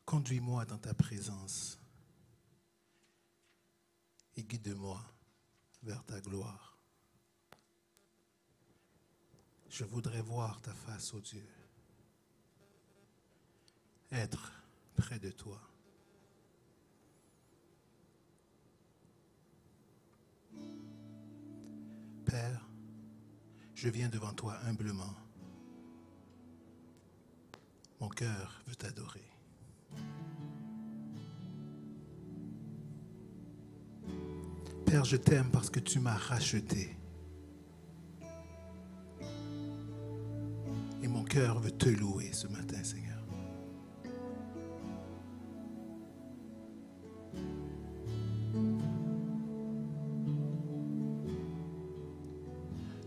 Conduis-moi dans ta présence et guide-moi vers ta gloire. Je voudrais voir ta face, ô Dieu, être près de toi. Père, je viens devant toi humblement. Mon cœur veut t'adorer. Père, je t'aime parce que tu m'as racheté. Et mon cœur veut te louer ce matin, Seigneur.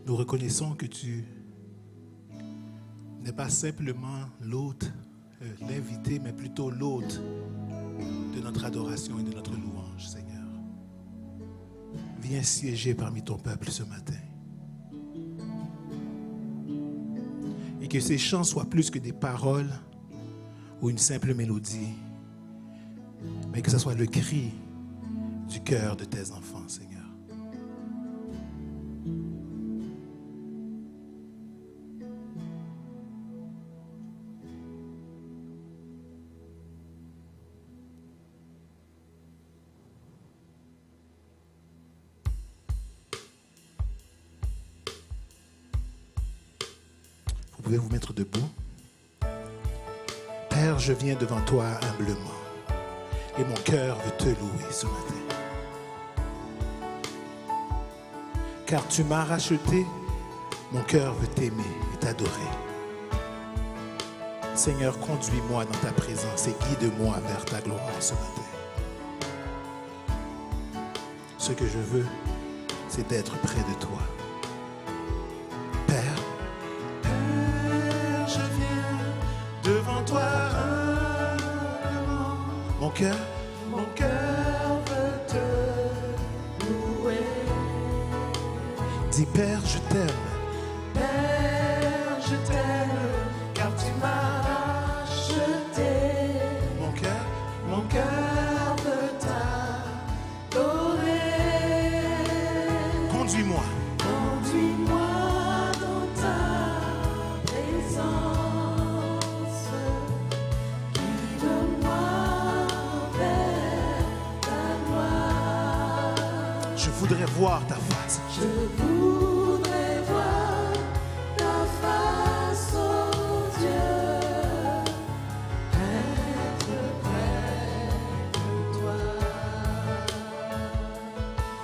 Nous reconnaissons que tu n'es pas simplement l'hôte, l'invité, mais plutôt l'hôte de notre adoration et de notre louange, Seigneur. Viens siéger parmi ton peuple ce matin. Et que ces chants soient plus que des paroles ou une simple mélodie, mais que ce soit le cri du cœur de tes enfants, Seigneur. Vous pouvez vous mettre debout. Père, je viens devant toi humblement et mon cœur veut te louer ce matin. Car tu m'as racheté, mon cœur veut t'aimer et t'adorer. Seigneur, conduis-moi dans ta présence et guide-moi vers ta gloire ce matin. Ce que je veux, c'est d'être près de toi. Père, je viens devant toi humblement. Mon cœur veut te louer. Dis Père, je t'aime. Père, je t'aime, car tu m'as racheté. Mon cœur veut t'adorer. Conduis-moi. Conduis-moi dans ta présence. Guide-moi vers ta gloire. Je voudrais voir ta face. Je voudrais voir ta face, oh Dieu, être près de toi.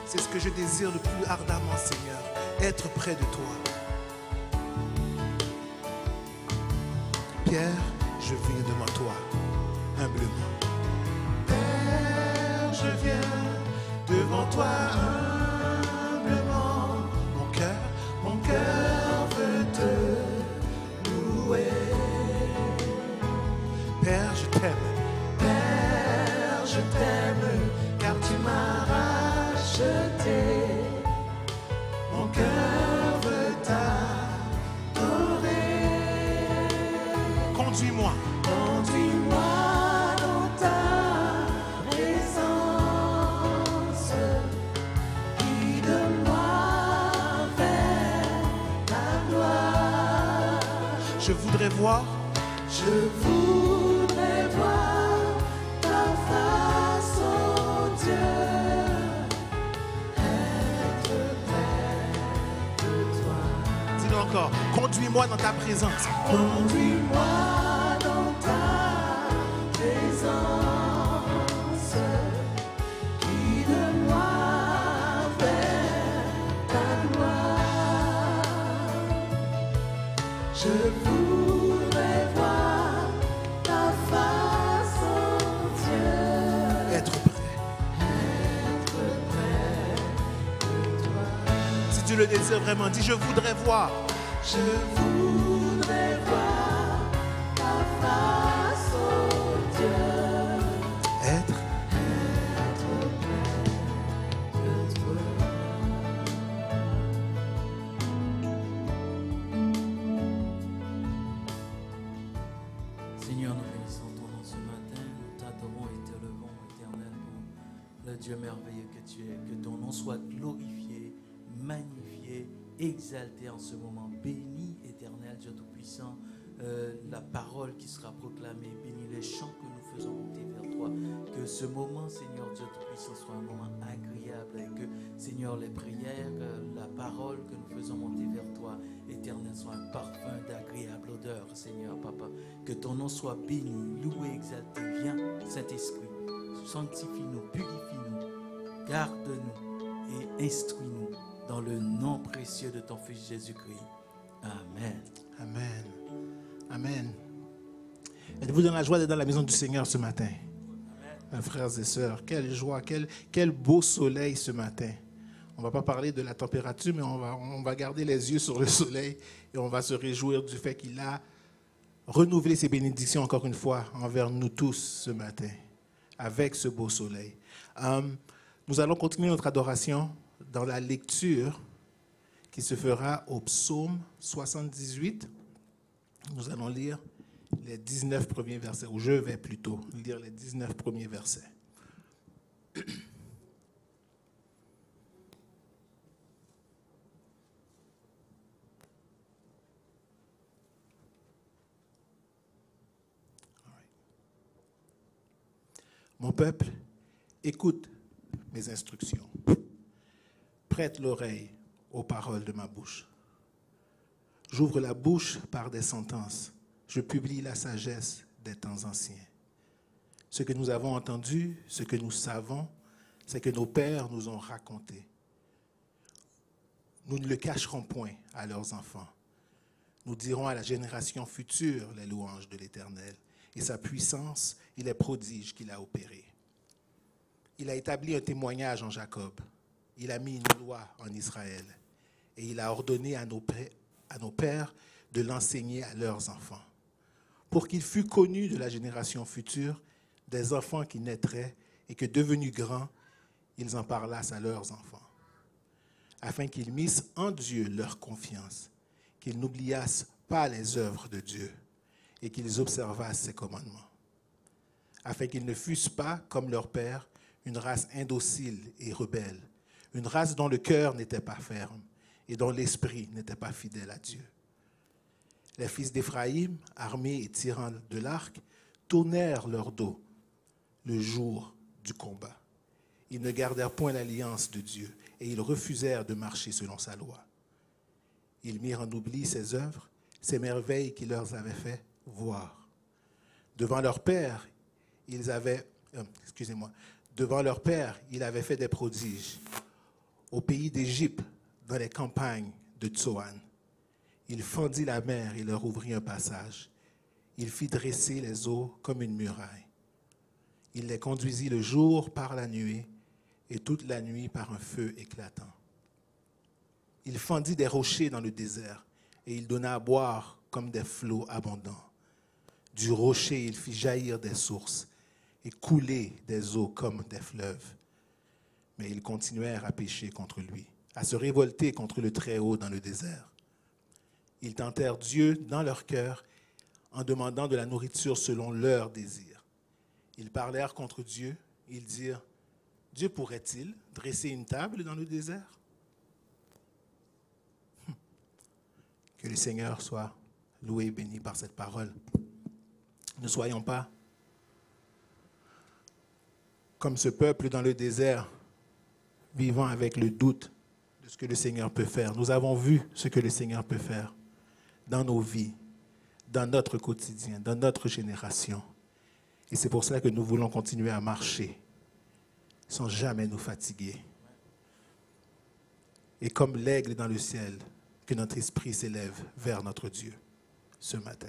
C'est ce que je désire le plus ardemment, Seigneur, être près de toi. Pierre, je viens devant toi, humblement. Père, je viens devant toi, humblement. Mon cœur veut te louer. Père, je t'aime. Père, je t'aime, car tu m'as racheté. Mon cœur veut t'adorer. Conduis-moi. Conduis-moi dans ta présence. Guide-moi vers ta gloire. Je voudrais voir ta face, oh Dieu, être près de toi. Dis-le encore, conduis-moi dans ta présence. Conduis-moi dans ta présence. Guide-moi vers ta gloire. Je voudrais voir ta face, oh Dieu. Être près de toi. Si tu le désires vraiment, dis je voudrais voir. Je voudrais voir ta face, oh Dieu. Être près de toi. Seigneur, nous bénissons ton nom ce matin. Nous Dieu merveilleux que tu es, que ton nom soit glorifié, magnifié, exalté en ce moment. Béni, éternel Dieu Tout-Puissant, la parole qui sera proclamée, béni les chants que nous faisons monter vers toi. Que ce moment, Seigneur Dieu Tout-Puissant, soit un moment agréable et que, Seigneur, les prières, la parole que nous faisons monter vers toi, éternel, soit un parfum d'agréable odeur, Seigneur, Papa. Que ton nom soit béni, loué, exalté. Viens, Saint-Esprit, sanctifie-nous, purifie-nous, garde-nous et instruis-nous dans le nom précieux de ton Fils Jésus-Christ. Amen. Amen. Amen. Êtes-vous dans la joie d'être dans la maison du Seigneur ce matin? Mes frères et sœurs, quelle joie, quel beau soleil ce matin. On ne va pas parler de la température, mais on va garder les yeux sur le soleil et on va se réjouir du fait qu'il a renouvelé ses bénédictions encore une fois envers nous tous ce matin, avec ce beau soleil. Nous allons continuer notre adoration dans la lecture qui se fera au psaume 78. Nous allons lire les 19 premiers versets, ou je vais plutôt lire les 19 premiers versets. Mon peuple, écoute mes instructions. Prête l'oreille aux paroles de ma bouche. J'ouvre la bouche par des sentences. Je publie la sagesse des temps anciens. Ce que nous avons entendu, ce que nous savons, c'est que nos pères nous ont raconté. Nous ne le cacherons point à leurs enfants. Nous dirons à la génération future les louanges de l'Éternel et sa puissance et les prodiges qu'il a opérés. Il a établi un témoignage en Jacob. Il a mis une loi en Israël. Et il a ordonné à nos pères de l'enseigner à leurs enfants, pour qu'il fût connu de la génération future des enfants qui naîtraient et que, devenus grands, ils en parlassent à leurs enfants, afin qu'ils missent en Dieu leur confiance, qu'ils n'oubliassent pas les œuvres de Dieu et qu'ils observassent ses commandements, afin qu'ils ne fussent pas, comme leur père, une race indocile et rebelle, une race dont le cœur n'était pas ferme et dont l'esprit n'était pas fidèle à Dieu. Les fils d'Éphraïm, armés et tirant de l'arc, tournèrent leur dos le jour du combat. Ils ne gardèrent point l'alliance de Dieu et ils refusèrent de marcher selon sa loi. Ils mirent en oubli ses œuvres, ses merveilles qu'il leur avait fait voir. Devant leur père, il avait fait des prodiges. Au pays d'Égypte, dans les campagnes de Tsoan, il fendit la mer et leur ouvrit un passage. Il fit dresser les eaux comme une muraille. Il les conduisit le jour par la nuée et toute la nuit par un feu éclatant. Il fendit des rochers dans le désert et il donna à boire comme des flots abondants. Du rocher, il fit jaillir des sources et couler des eaux comme des fleuves. Mais ils continuèrent à pécher contre lui, à se révolter contre le Très-Haut dans le désert. Ils tentèrent Dieu dans leur cœur en demandant de la nourriture selon leurs désirs. Ils parlèrent contre Dieu, ils dirent, « Dieu pourrait-il dresser une table dans le désert? » Que le Seigneur soit loué et béni par cette parole. Ne soyons pas comme ce peuple dans le désert, vivant avec le doute de ce que le Seigneur peut faire. Nous avons vu ce que le Seigneur peut faire dans nos vies, dans notre quotidien, dans notre génération. Et c'est pour cela que nous voulons continuer à marcher sans jamais nous fatiguer. Et comme l'aigle dans le ciel, que notre esprit s'élève vers notre Dieu ce matin.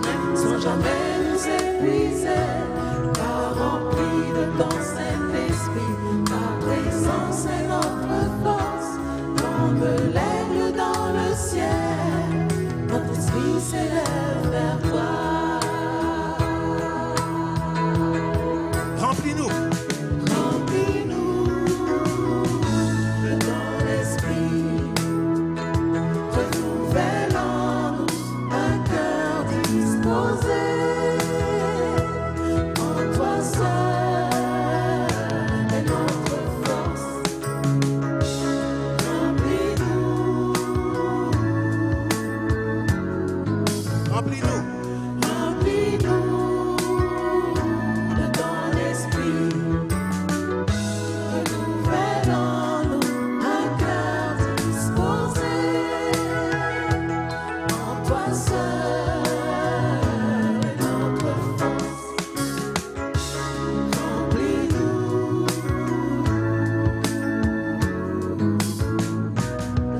jamais nous épuiser, car rempli de ton Saint-Esprit, ta présence est notre force, comme l'aigle dans le ciel, notre esprit s'élève vers toi. Remplis-nous. Remplis-nous de ton esprit, renouvelle en nous un cœur disposé, en toi seul est notre force. Remplis-nous, Remplis-nous. remplis-nous de ton esprit, renouvelle en nous un cœur disposé, en toi seul est notre force. Remplis-nous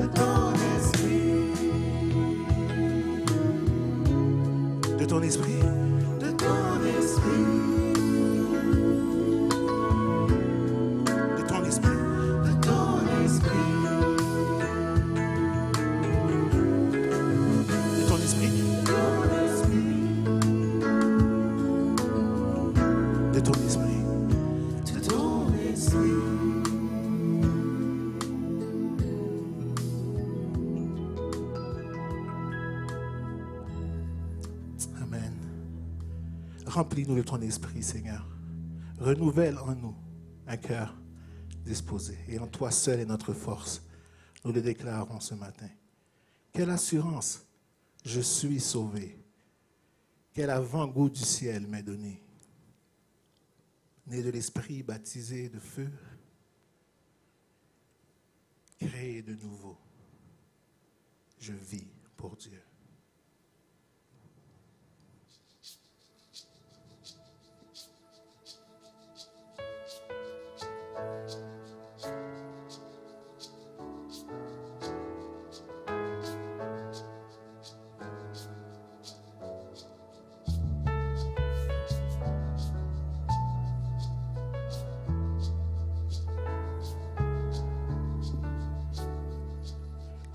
de ton esprit, De ton esprit. de ton esprit. De ton esprit. De ton esprit, De ton esprit. de ton esprit, De ton esprit. de ton esprit. Amen. Remplis-nous de ton esprit, Seigneur. Renouvelle en nous un cœur disposé. Et en toi seul est notre force. Nous le déclarons ce matin. Quelle assurance! Je suis sauvé. Quel avant-goût du ciel m'est donné. Né de l'esprit, baptisé de feu, créé de nouveau. Je vis pour Dieu.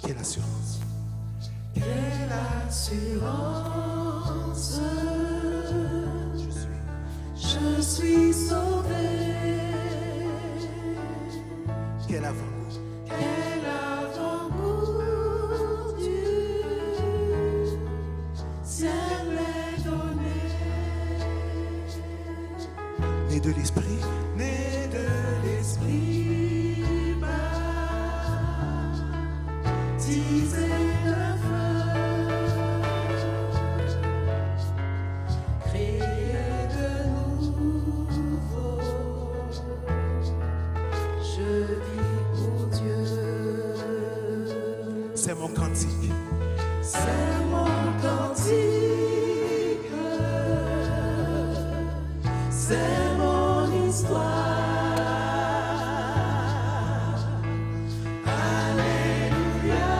Quelle assurance! Quelle assurance, je suis sauvé. Quel avant-goût! Quel avant-goût du ciel m'est donné. Né de l'esprit, Né de l'esprit, baptisé de feu, créé de nouveau, je vis pour Dieu. c'est mon cantique. C'est mon cantique, c'est mon histoire. Alléluia,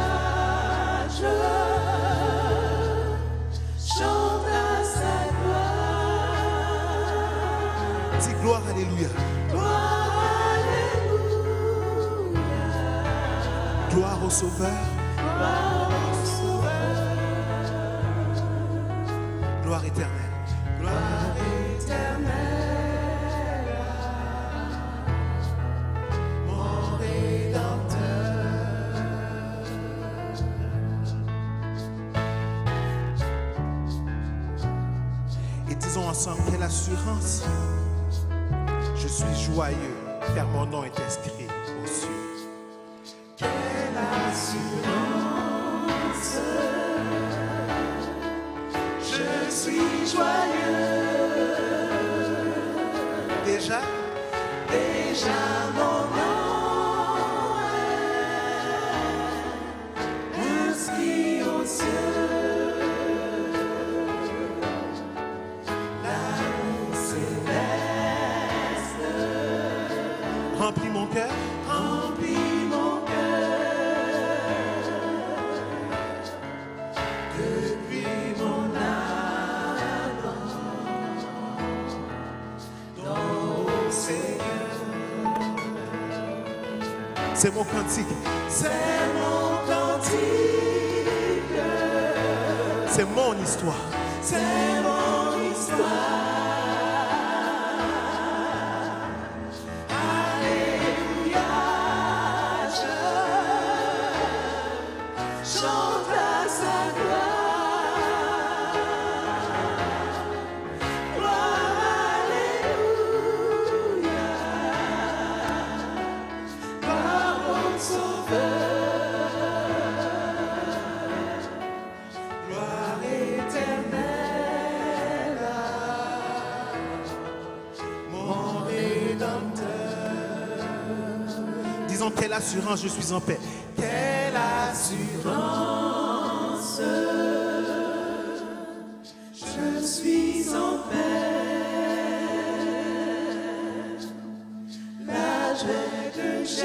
je chante à sa gloire. Dis gloire, alléluia. Gloire, alléluia, Gloire au Sauveur, gloire au Sauveur. gloire éternelle. Gloire éternelle à mon Rédempteur. Et disons ensemble, quelle assurance! Je suis joyeux, car mon nom est inscrit aux cieux. Quelle assurance, je suis joyeux. Déjà, Déjà mon nom est inscrit aux cieux. L'amour céleste remplis mon cœur. remplit mon cœur. Depuis mon âme C'est mon cantique. C'est mon cantique. C'est mon histoire. C'est mon histoire. Alléluia. Je chante à sa gloire. Gloire, alléluia. Gloire au Sauveur. Gloire éternelle à mon Rédempteur. Disons, quelle assurance, je suis en paix. Quelle assurance, je suis en paix. La joie de Jésus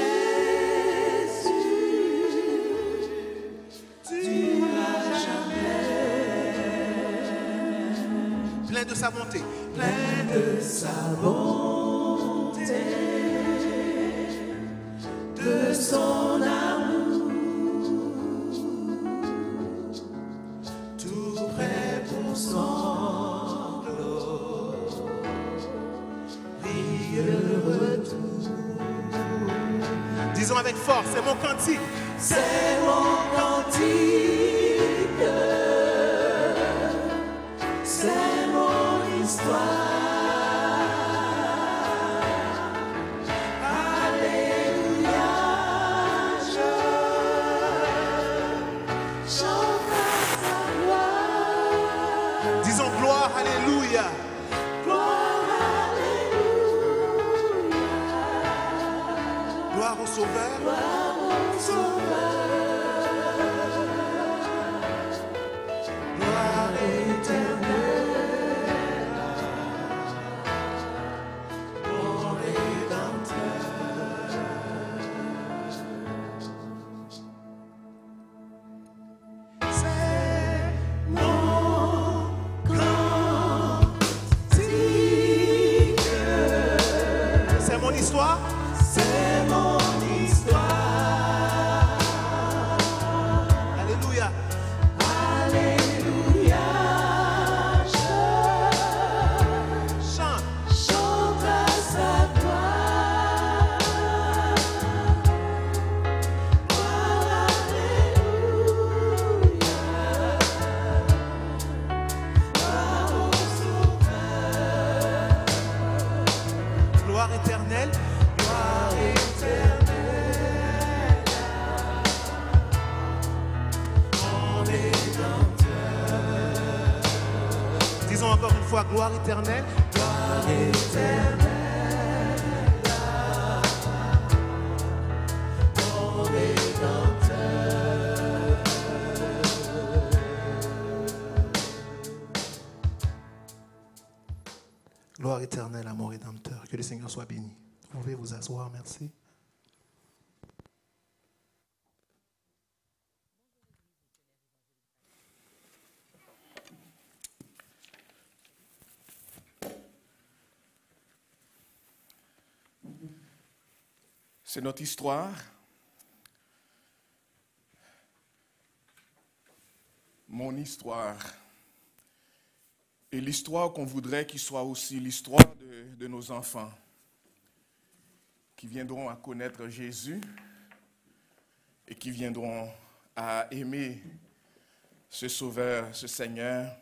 durera jamais. Plein de sa bonté. Plein de sa bonté, de son amour, tout prêt pour son glorieux retour. Disons avec force, c'est mon cantique. C'est mon cantique, c'est mon histoire. Alléluia, je chante à sa gloire. Disons gloire, alléluia. Gloire, alléluia. Gloire au Sauveur. Gloire au Sauveur. Gloire éternelle à mon Rédempteur. C'est mon cantique. C'est mon histoire. C'est mon histoire. Alléluia. Alléluia. Je Chante. chante à sa gloire. Gloire, alléluia. Gloire au Sauveur. Gloire éternelle. Gloire éternelle à mon Rédempteur. Disons encore une fois, gloire éternelle. Gloire éternelle à mon Rédempteur. Gloire éternelle à mon Rédempteur. Que le Seigneur soit béni. Vous pouvez vous asseoir, merci. C'est notre histoire. Mon histoire. Et l'histoire qu'on voudrait qu'il soit aussi l'histoire de nos enfants qui viendront à connaître Jésus et qui viendront à aimer ce Sauveur, ce Seigneur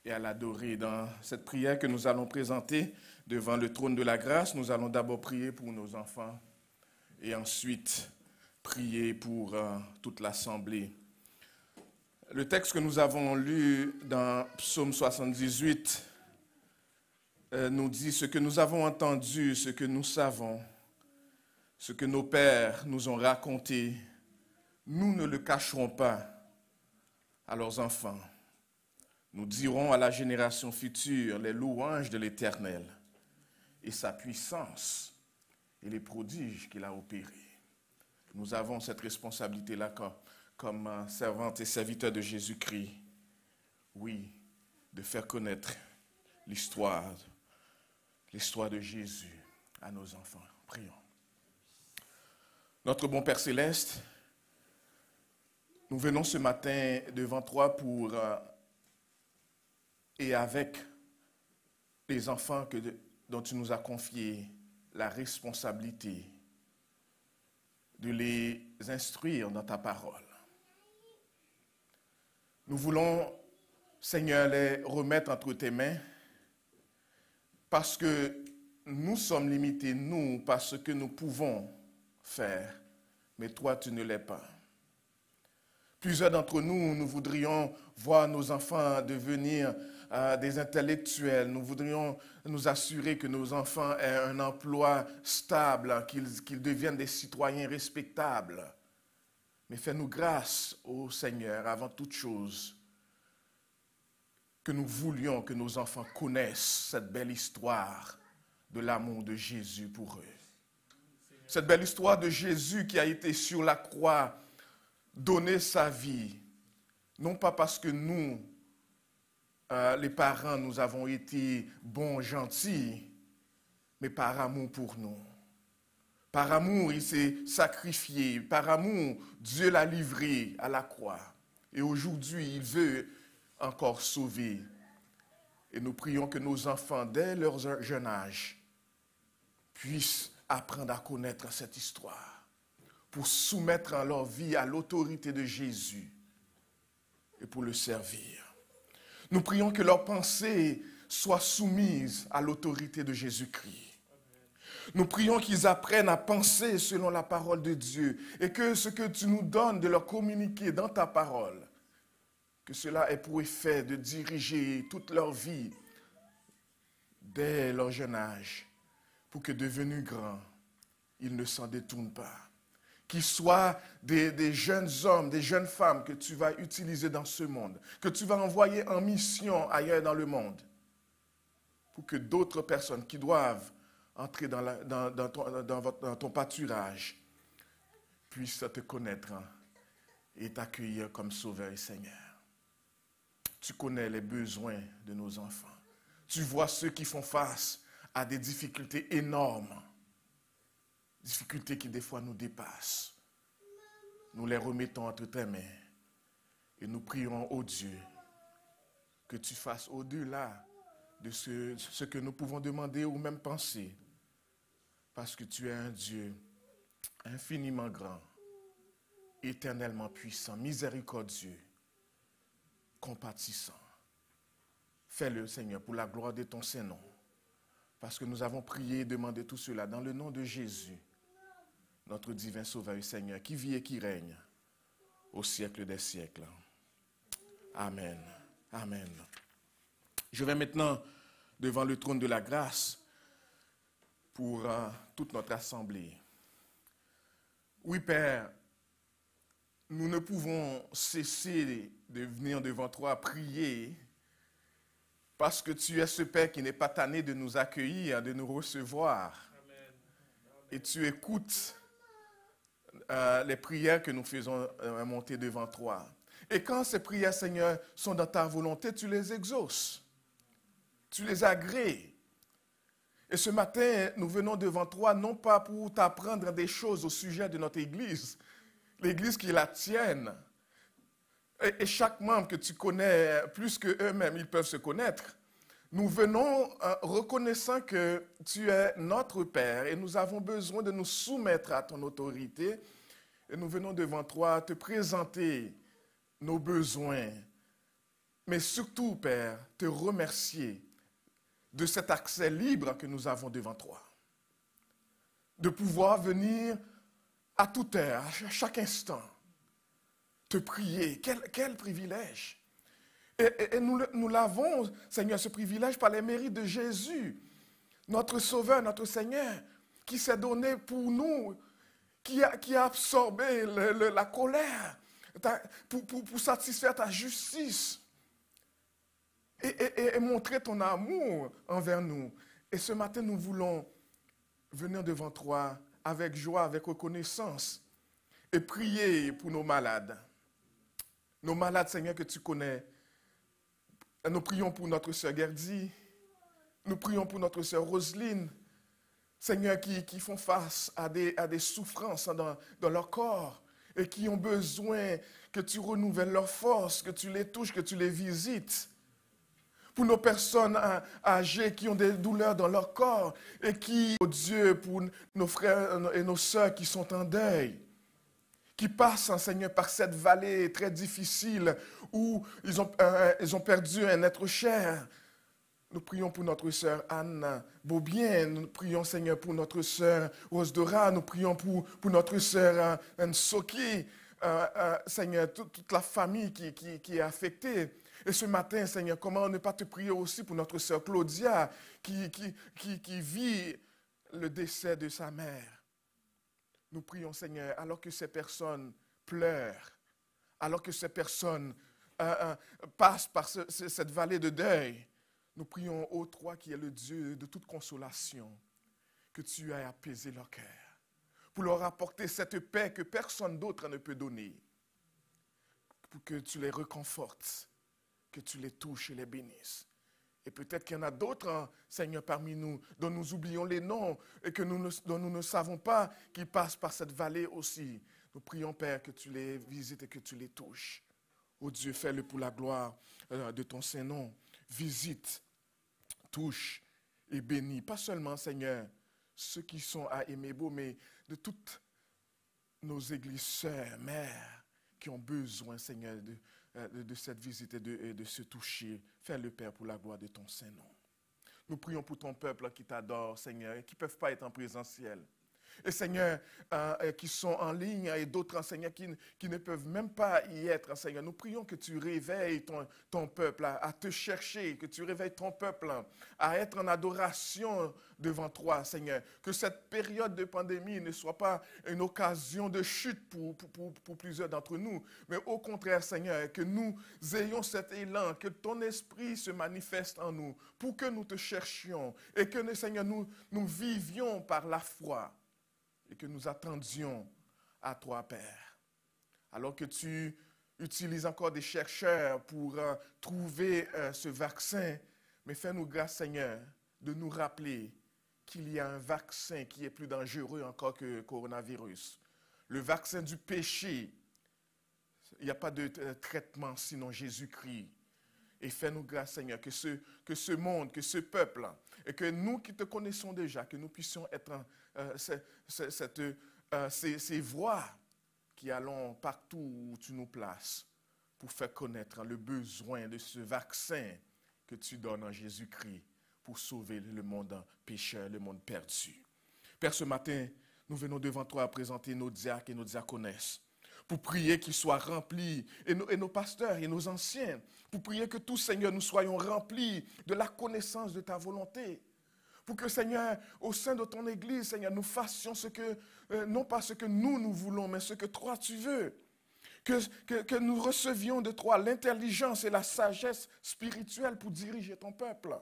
et à l'adorer. Dans cette prière que nous allons présenter devant le trône de la grâce, nous allons d'abord prier pour nos enfants et ensuite prier pour toute l'assemblée. Le texte que nous avons lu dans Psaume 78 nous dit ce que nous avons entendu, ce que nous savons, ce que nos pères nous ont raconté, nous ne le cacherons pas à leurs enfants. Nous dirons à la génération future les louanges de l'Éternel et sa puissance et les prodiges qu'il a opérés. Nous avons cette responsabilité-là comme servantes et serviteurs de Jésus-Christ, oui, de faire connaître l'histoire de Jésus à nos enfants. Prions. Notre bon Père Céleste, nous venons ce matin devant toi pour, et avec les enfants dont tu nous as confié la responsabilité de les instruire dans ta parole. Nous voulons, Seigneur, les remettre entre tes mains parce que nous sommes limités, nous, par ce que nous pouvons faire, mais toi, tu ne l'es pas. Plusieurs d'entre nous, nous voudrions voir nos enfants devenir des intellectuels. Nous voudrions nous assurer que nos enfants aient un emploi stable, qu'ils deviennent des citoyens respectables. Mais fais-nous grâce, ô Seigneur, avant toute chose, que nous voulions que nos enfants connaissent cette belle histoire de l'amour de Jésus pour eux. Cette belle histoire de Jésus qui a été sur la croix, donner sa vie, non pas parce que nous, les parents, nous avons été bons, gentils, mais par amour pour nous. Par amour, il s'est sacrifié. Par amour, Dieu l'a livré à la croix. Et aujourd'hui, il veut encore sauver. Et nous prions que nos enfants, dès leur jeune âge, puissent apprendre à connaître cette histoire pour soumettre leur vie à l'autorité de Jésus et pour le servir. Nous prions que leurs pensées soient soumises à l'autorité de Jésus-Christ. Nous prions qu'ils apprennent à penser selon la parole de Dieu et que ce que tu nous donnes de leur communiquer dans ta parole, que cela ait pour effet de diriger toute leur vie dès leur jeune âge pour que devenus grands, ils ne s'en détournent pas. Qu'ils soient des jeunes hommes, des jeunes femmes que tu vas utiliser dans ce monde, que tu vas envoyer en mission ailleurs dans le monde, pour que d'autres personnes qui doivent entrer dans ton pâturage puissent te connaître et t'accueillir comme Sauveur et Seigneur. Tu connais les besoins de nos enfants. Tu vois ceux qui font face à des difficultés énormes, difficultés qui des fois nous dépassent. Nous les remettons entre tes mains et nous prions au Dieu que tu fasses au-delà de ce que nous pouvons demander ou même penser, parce que tu es un Dieu infiniment grand, éternellement puissant, miséricordieux, compatissant. Fais-le, Seigneur, pour la gloire de ton Saint-Nom, parce que nous avons prié et demandé tout cela dans le nom de Jésus, notre divin Sauveur et Seigneur, qui vit et qui règne au siècle des siècles. Amen. Amen. Je vais maintenant devant le trône de la grâce pour toute notre assemblée. Oui, Père, nous ne pouvons cesser de venir devant toi prier parce que tu es ce Père qui n'est pas tanné de nous accueillir, de nous recevoir. Amen. Et tu écoutes les prières que nous faisons monter devant toi. Et quand ces prières, Seigneur, sont dans ta volonté, tu les exauces. Tu les agrées. Et ce matin, nous venons devant toi, non pas pour t'apprendre des choses au sujet de notre Église, l'Église qui est la tienne. Et chaque membre que tu connais, plus qu'eux-mêmes, ils peuvent se connaître. Nous venons reconnaissant que tu es notre Père et nous avons besoin de nous soumettre à ton autorité. Et nous venons devant toi te présenter nos besoins. Mais surtout, Père, te remercier de cet accès libre que nous avons devant toi. De pouvoir venir à toute heure, à chaque instant, te prier. Quel privilège! Et nous l'avons, Seigneur, ce privilège par les mérites de Jésus, notre Sauveur, notre Seigneur, qui s'est donné pour nous, qui a absorbé la colère pour satisfaire ta justice et montrer ton amour envers nous. Et ce matin, nous voulons venir devant toi avec joie, avec reconnaissance et prier pour nos malades. Nos malades, Seigneur, que tu connais. Nous prions pour notre sœur Gerdy. Nous prions pour notre sœur Roselyne. Seigneur, qui font face à des souffrances dans leur corps et qui ont besoin que tu renouvelles leur force, que tu les touches, que tu les visites. Pour nos personnes âgées qui ont des douleurs dans leur corps et qui, oh Dieu, pour nos frères et nos sœurs qui sont en deuil, qui passent, Seigneur, par cette vallée très difficile où ils ont perdu un être cher. Nous prions pour notre sœur Anne Beaubien, nous prions, Seigneur, pour notre sœur Rose Dora, nous prions pour notre sœur Nsoki, Seigneur, toute la famille qui est affectée. Et ce matin, Seigneur, comment ne pas te prier aussi pour notre sœur Claudia qui vit le décès de sa mère. Nous prions, Seigneur, alors que ces personnes pleurent, alors que ces personnes passent par cette vallée de deuil, nous prions, ô toi qui es le Dieu de toute consolation, que tu aies apaisé leur cœur, pour leur apporter cette paix que personne d'autre ne peut donner, pour que tu les réconfortes, que tu les touches et les bénisses. Et peut-être qu'il y en a d'autres, Seigneur, parmi nous, dont nous oublions les noms et dont nous ne savons pas, qui passent par cette vallée aussi. Nous prions, Père, que tu les visites et que tu les touches. Ô Dieu, fais-le pour la gloire de ton Saint-Nom. Visite, touche et bénis. Pas seulement, Seigneur, ceux qui sont à Emebo, mais de toutes nos églises sœurs, mères, qui ont besoin, Seigneur, de cette visite et de se toucher. Fais-le, Père, pour la gloire de ton Saint-Nom. Nous prions pour ton peuple qui t'adore, Seigneur, et qui ne peuvent pas être en présentiel. Et Seigneur, qui sont en ligne, et d'autres, Seigneur, qui ne peuvent même pas y être, Seigneur. Nous prions que tu réveilles ton peuple à te chercher, que tu réveilles ton peuple à être en adoration devant toi, Seigneur. Que cette période de pandémie ne soit pas une occasion de chute pour plusieurs d'entre nous, mais au contraire, Seigneur, que nous ayons cet élan, que ton esprit se manifeste en nous, pour que nous te cherchions, et que, Seigneur, nous vivions par la foi. Et que nous attendions à toi, Père. Alors que tu utilises encore des chercheurs pour trouver ce vaccin, mais fais-nous grâce, Seigneur, de nous rappeler qu'il y a un vaccin qui est plus dangereux encore que le coronavirus. Le vaccin du péché. Il n'y a pas de traitement sinon Jésus-Christ. Et fais-nous grâce, Seigneur, que ce monde, que ce peuple, et que nous qui te connaissons déjà, que nous puissions être ces voix qui allons partout où tu nous places pour faire connaître le besoin de ce vaccin que tu donnes en Jésus-Christ pour sauver le monde pécheur, le monde perdu. Père, ce matin, nous venons devant toi à présenter nos diacres et nos diaconesses pour prier qu'ils soient remplis, et nos pasteurs et nos anciens, pour prier que tous, Seigneur, nous soyons remplis de la connaissance de ta volonté. Pour que, Seigneur, au sein de ton Église, Seigneur, nous fassions non pas ce que nous voulons, mais ce que toi tu veux. Que nous recevions de toi l'intelligence et la sagesse spirituelle pour diriger ton peuple.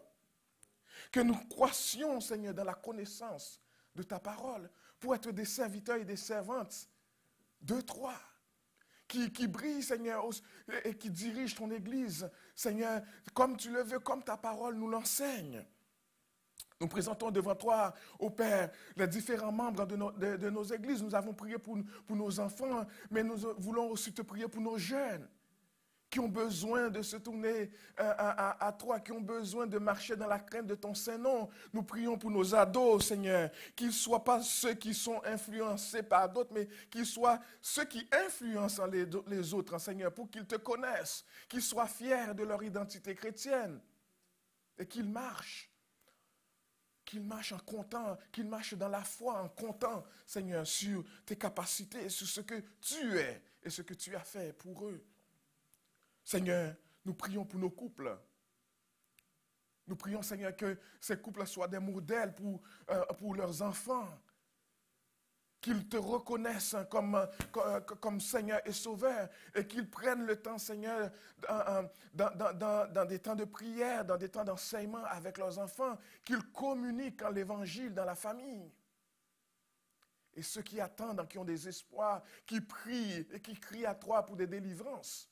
Que nous croissions, Seigneur, dans la connaissance de ta parole, pour être des serviteurs et des servantes de toi. Qui brillent, Seigneur, et qui dirigent ton Église, Seigneur, comme tu le veux, comme ta parole nous l'enseigne. Nous présentons devant toi, ô Père, les différents membres de nos églises. Nous avons prié pour nos enfants, mais nous voulons aussi te prier pour nos jeunes qui ont besoin de se tourner à toi, qui ont besoin de marcher dans la crainte de ton Saint-Nom. Nous prions pour nos ados, Seigneur, qu'ils ne soient pas ceux qui sont influencés par d'autres, mais qu'ils soient ceux qui influencent les autres, Seigneur, pour qu'ils te connaissent, qu'ils soient fiers de leur identité chrétienne et qu'ils marchent en comptant, qu'ils marchent dans la foi, en comptant, Seigneur, sur tes capacités, sur ce que tu es et ce que tu as fait pour eux. Seigneur, nous prions pour nos couples. Nous prions, Seigneur, que ces couples soient des modèles pour leurs enfants. Qu'ils te reconnaissent comme Seigneur et Sauveur. Et qu'ils prennent le temps, Seigneur, dans des temps de prière, dans des temps d'enseignement avec leurs enfants. Qu'ils communiquent l'Évangile dans la famille. Et ceux qui attendent, qui ont des espoirs, qui prient et qui crient à toi pour des délivrances.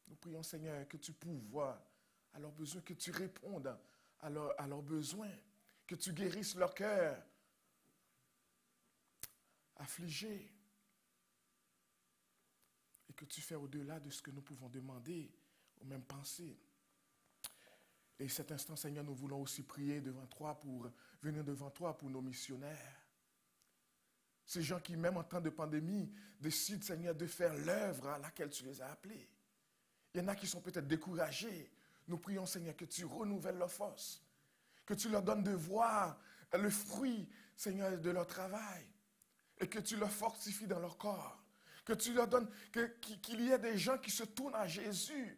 Nous prions, Seigneur, que tu pourvoies à leurs besoins, que tu répondes à leurs besoins, que tu guérisses leur cœur affligés. Et que tu fais au-delà de ce que nous pouvons demander ou même penser. Et cet instant, Seigneur, nous voulons aussi prier devant toi venir devant toi pour nos missionnaires. Ces gens qui, même en temps de pandémie, décident, Seigneur, de faire l'œuvre à laquelle tu les as appelés. Il y en a qui sont peut-être découragés. Nous prions, Seigneur, que tu renouvelles leurs forces, que tu leur donnes de voir le fruit, Seigneur, de leur travail, et que tu leur fortifies dans leur corps, que tu leur donnes, qu'il y ait des gens qui se tournent à Jésus,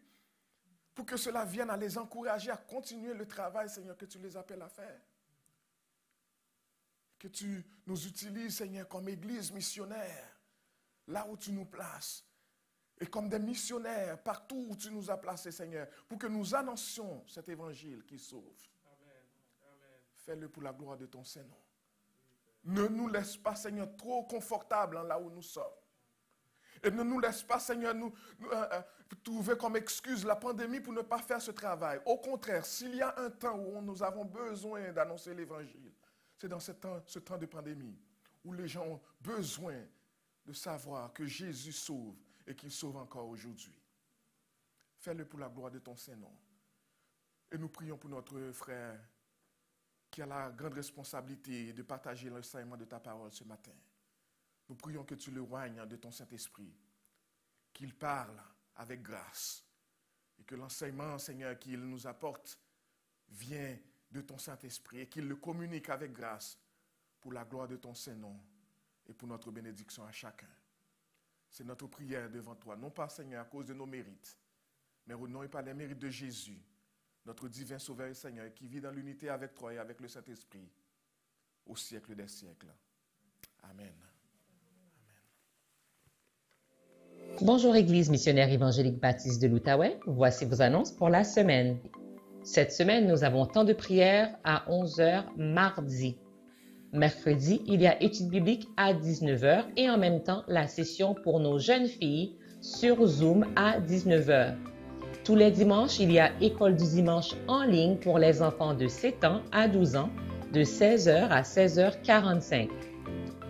pour que cela vienne à les encourager à continuer le travail, Seigneur, que tu les appelles à faire. Que tu nous utilises, Seigneur, comme église missionnaire, là où tu nous places, et comme des missionnaires partout où tu nous as placés, Seigneur, pour que nous annoncions cet évangile qui sauve. Fais-le pour la gloire de ton Saint-Nom. Ne nous laisse pas, Seigneur, trop confortables là où nous sommes. Et ne nous laisse pas, Seigneur, nous trouver comme excuse la pandémie pour ne pas faire ce travail. Au contraire, s'il y a un temps où nous avons besoin d'annoncer l'évangile, c'est dans ce temps de pandémie où les gens ont besoin de savoir que Jésus sauve et qu'il sauve encore aujourd'hui. Fais-le pour la gloire de ton Saint-Nom. Et nous prions pour notre frère qui a la grande responsabilité de partager l'enseignement de ta parole ce matin. Nous prions que tu le oignes de ton Saint-Esprit, qu'il parle avec grâce et que l'enseignement, Seigneur, qu'il nous apporte vient de ton Saint-Esprit et qu'il le communique avec grâce pour la gloire de ton Saint-Nom et pour notre bénédiction à chacun. C'est notre prière devant toi, non pas, Seigneur, à cause de nos mérites, mais au nom et par les mérites de Jésus, notre divin Sauveur et Seigneur, qui vit dans l'unité avec toi et avec le Saint-Esprit, au siècle des siècles. Amen. Bonjour Église missionnaire évangélique baptiste de l'Outaouais, voici vos annonces pour la semaine. Cette semaine, nous avons temps de prière à 11h mardi. Mercredi, il y a études bibliques à 19h et en même temps la session pour nos jeunes filles sur Zoom à 19h. Tous les dimanches, il y a école du dimanche en ligne pour les enfants de 7 ans à 12 ans, de 16h à 16h45.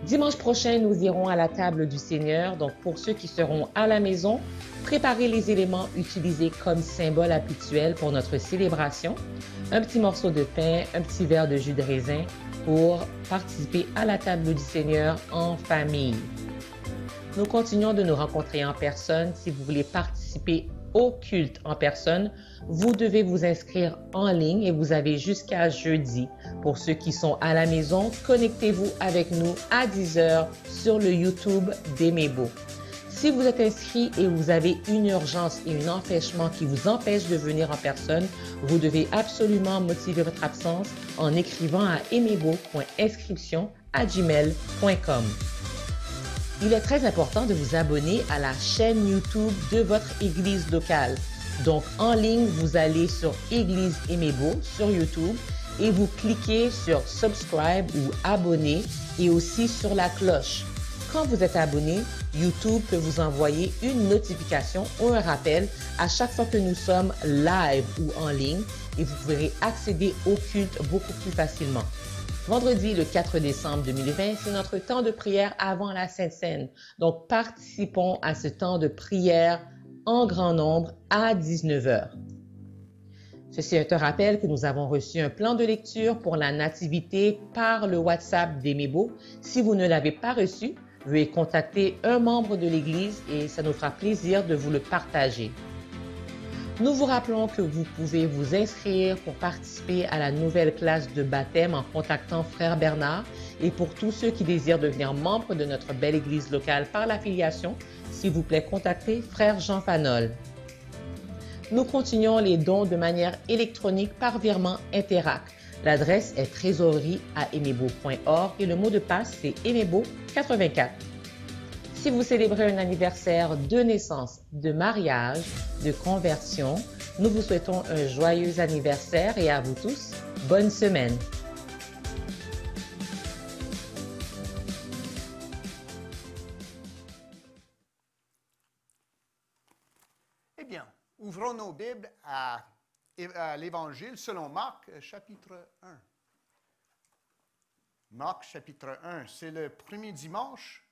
Dimanche prochain, nous irons à la table du Seigneur. Donc, pour ceux qui seront à la maison, préparez les éléments utilisés comme symbole habituel pour notre célébration. Un petit morceau de pain, un petit verre de jus de raisin pour participer à la table du Seigneur en famille. Nous continuons de nous rencontrer en personne. Si vous voulez participer au culte en personne, vous devez vous inscrire en ligne et vous avez jusqu'à jeudi. Pour ceux qui sont à la maison, connectez-vous avec nous à 10h sur le YouTube d'Aimez-Beau. Si vous êtes inscrit et vous avez une urgence et un empêchement qui vous empêche de venir en personne, vous devez absolument motiver votre absence en écrivant à aimezbeau.inscription@gmail.com. Il est très important de vous abonner à la chaîne YouTube de votre église locale. Donc, en ligne, vous allez sur Église Aimez-Beau sur YouTube et vous cliquez sur Subscribe ou Abonner et aussi sur la cloche. Quand vous êtes abonné, YouTube peut vous envoyer une notification ou un rappel à chaque fois que nous sommes live ou en ligne et vous pourrez accéder au culte beaucoup plus facilement. Vendredi, le 4 décembre 2020, c'est notre temps de prière avant la Sainte Seine. Donc, participons à ce temps de prière en grand nombre à 19h. Ceci est un rappel que nous avons reçu un plan de lecture pour la nativité par le WhatsApp d'Aimez-Beau. Si vous ne l'avez pas reçu, veuillez contacter un membre de l'Église et ça nous fera plaisir de vous le partager. Nous vous rappelons que vous pouvez vous inscrire pour participer à la nouvelle classe de baptême en contactant Frère Bernard et pour tous ceux qui désirent devenir membres de notre belle église locale par l'affiliation, s'il vous plaît, contactez Frère Jean Fanol. Nous continuons les dons de manière électronique par virement Interac. L'adresse est trésorerie@aimezbeau.org et le mot de passe c'est Aimezbeau84. Si vous célébrez un anniversaire de naissance, de mariage, de conversion, nous vous souhaitons un joyeux anniversaire et à vous tous, bonne semaine. Eh bien, ouvrons nos Bibles à l'Évangile selon Marc, chapitre 1. Marc, chapitre 1, c'est le premier dimanche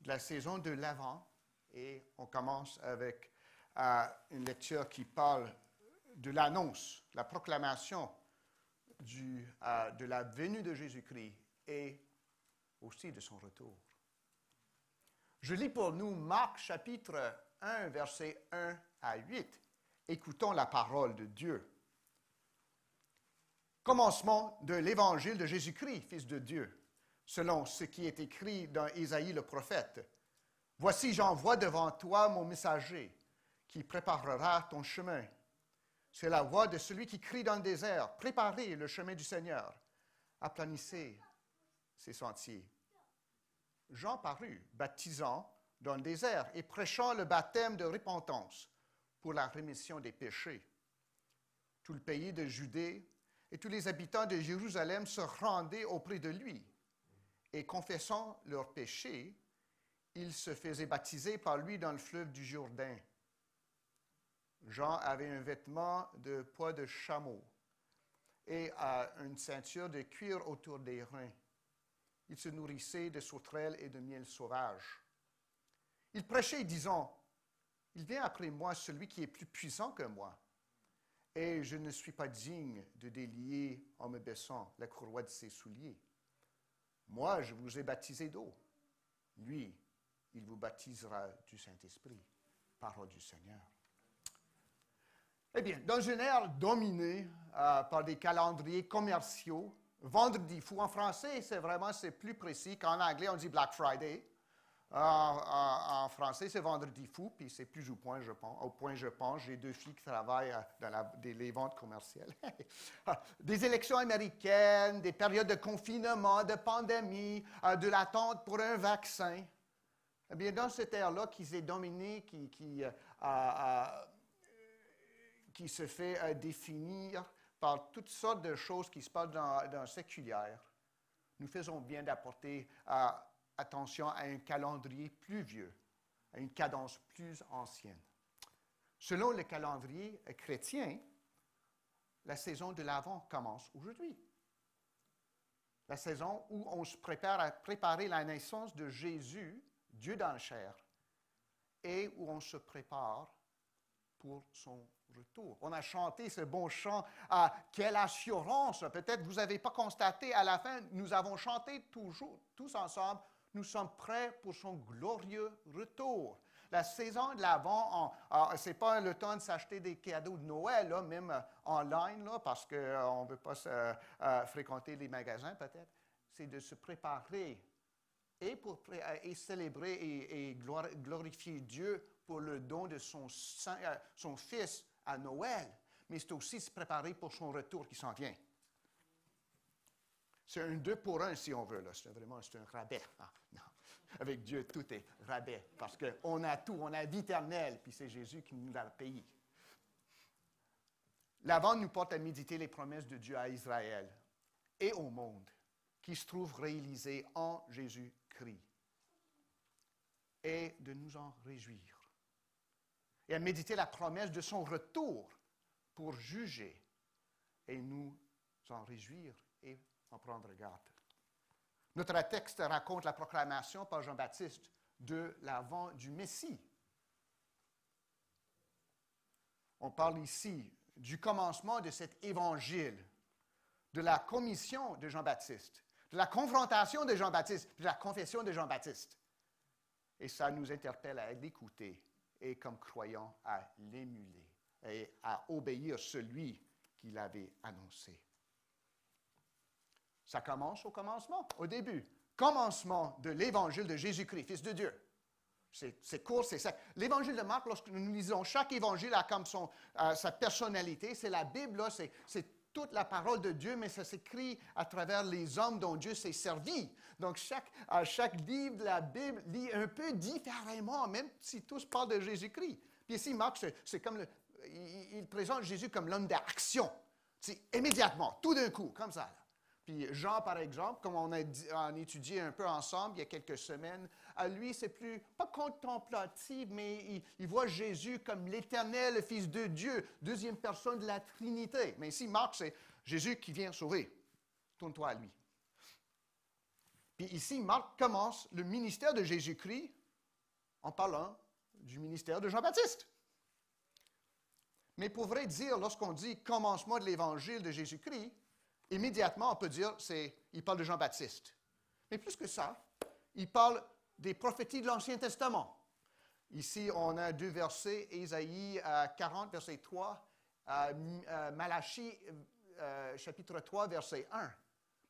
de la saison de l'Avent et on commence avec une lecture qui parle de l'annonce, la proclamation de la venue de Jésus-Christ et aussi de son retour. Je lis pour nous Marc chapitre 1, versets 1 à 8. Écoutons la parole de Dieu. Commencement de l'évangile de Jésus-Christ, Fils de Dieu, selon ce qui est écrit dans Isaïe le prophète. « Voici, j'envoie devant toi mon messager, qui préparera ton chemin. C'est la voix de celui qui crie dans le désert, préparez le chemin du Seigneur, aplanissez ses sentiers. » Jean parut, baptisant dans le désert et prêchant le baptême de repentance pour la rémission des péchés. Tout le pays de Judée et tous les habitants de Jérusalem se rendaient auprès de lui, et confessant leurs péchés, ils se faisaient baptiser par lui dans le fleuve du Jourdain. Jean avait un vêtement de poil de chameau et une ceinture de cuir autour des reins. Il se nourrissait de sauterelles et de miel sauvage. Il prêchait, disant, « Il vient après moi celui qui est plus puissant que moi, et je ne suis pas digne de délier en me baissant la courroie de ses souliers. Moi, je vous ai baptisé d'eau. Lui, il vous baptisera du Saint-Esprit. » Parole du Seigneur. Eh bien, dans une ère dominée par des calendriers commerciaux, Vendredi fou, en français, c'est plus précis qu'en anglais, on dit Black Friday. En français, c'est Vendredi fou, puis c'est plus au point, je pense. J'ai 2 filles qui travaillent dans les ventes commerciales. Des élections américaines, des périodes de confinement, de pandémie, de l'attente pour un vaccin. Eh bien, dans cette ère-là qui s'est dominée, qui se fait définir par toutes sortes de choses qui se passent dans le séculaire, nous faisons bien d'apporter attention à un calendrier plus vieux, à une cadence plus ancienne. Selon le calendrier chrétien, la saison de l'Avent commence aujourd'hui. La saison où on se prépare à préparer la naissance de Jésus, Dieu dans la chair, et où on se prépare pour son retour. On a chanté ce bon chant « Quelle assurance !» Peut-être vous n'avez pas constaté à la fin, nous avons chanté toujours, tous ensemble, nous sommes prêts pour son glorieux retour. La saison de l'Avent, ce n'est pas le temps de s'acheter des cadeaux de Noël, là, même online, là, parce qu'on ne veut pas fréquenter les magasins peut-être. C'est de se préparer et célébrer et glorifier Dieu pour le don de son Fils à Noël, mais c'est aussi se préparer pour son retour qui s'en vient. C'est un 2 pour 1 si on veut, là. C'est un rabais. Ah, non. Avec Dieu, tout est rabais, parce qu'on a tout, on a la vie éternelle, puis c'est Jésus qui nous l'a payé. L'Avent nous porte à méditer les promesses de Dieu à Israël et au monde, qui se trouvent réalisées en Jésus-Christ, et de nous en réjouir. Et à méditer la promesse de son retour pour juger et nous en réjouir et en prendre garde. Notre texte raconte la proclamation par Jean-Baptiste de l'Avent du Messie. On parle ici du commencement de cet évangile, de la commission de Jean-Baptiste, de la confrontation de Jean-Baptiste, de la confession de Jean-Baptiste. Et ça nous interpelle à l'écouter et comme croyants à l'émuler et à obéir celui qui l'avait annoncé. Ça commence au commencement, au début. Commencement de l'évangile de Jésus-Christ, Fils de Dieu. C'est court, c'est sec. L'évangile de Marc, lorsque nous lisons, chaque évangile a comme sa personnalité. C'est la Bible, là, c'est toute la parole de Dieu, mais ça s'écrit à travers les hommes dont Dieu s'est servi. Donc, chaque livre de la Bible lit un peu différemment, même si tous parlent de Jésus-Christ. Puis ici, Marc, c'est comme il présente Jésus comme l'homme d'action. C'est immédiatement, tout d'un coup, comme ça. Là. Puis Jean, par exemple, comme on a étudié un peu ensemble il y a quelques semaines, à lui, c'est plus, pas contemplatif, mais il voit Jésus comme l'Éternel, le Fils de Dieu, deuxième personne de la Trinité. Mais ici, Marc, c'est Jésus qui vient sauver. Tourne-toi à lui. Puis ici, Marc commence le ministère de Jésus-Christ en parlant du ministère de Jean-Baptiste. Mais pour vrai dire, lorsqu'on dit « commencement de l'évangile de Jésus-Christ », immédiatement, on peut dire il parle de Jean-Baptiste. Mais plus que ça, il parle des prophéties de l'Ancien Testament. Ici, on a 2 versets, Ésaïe 40, verset 3, Malachie, chapitre 3, verset 1.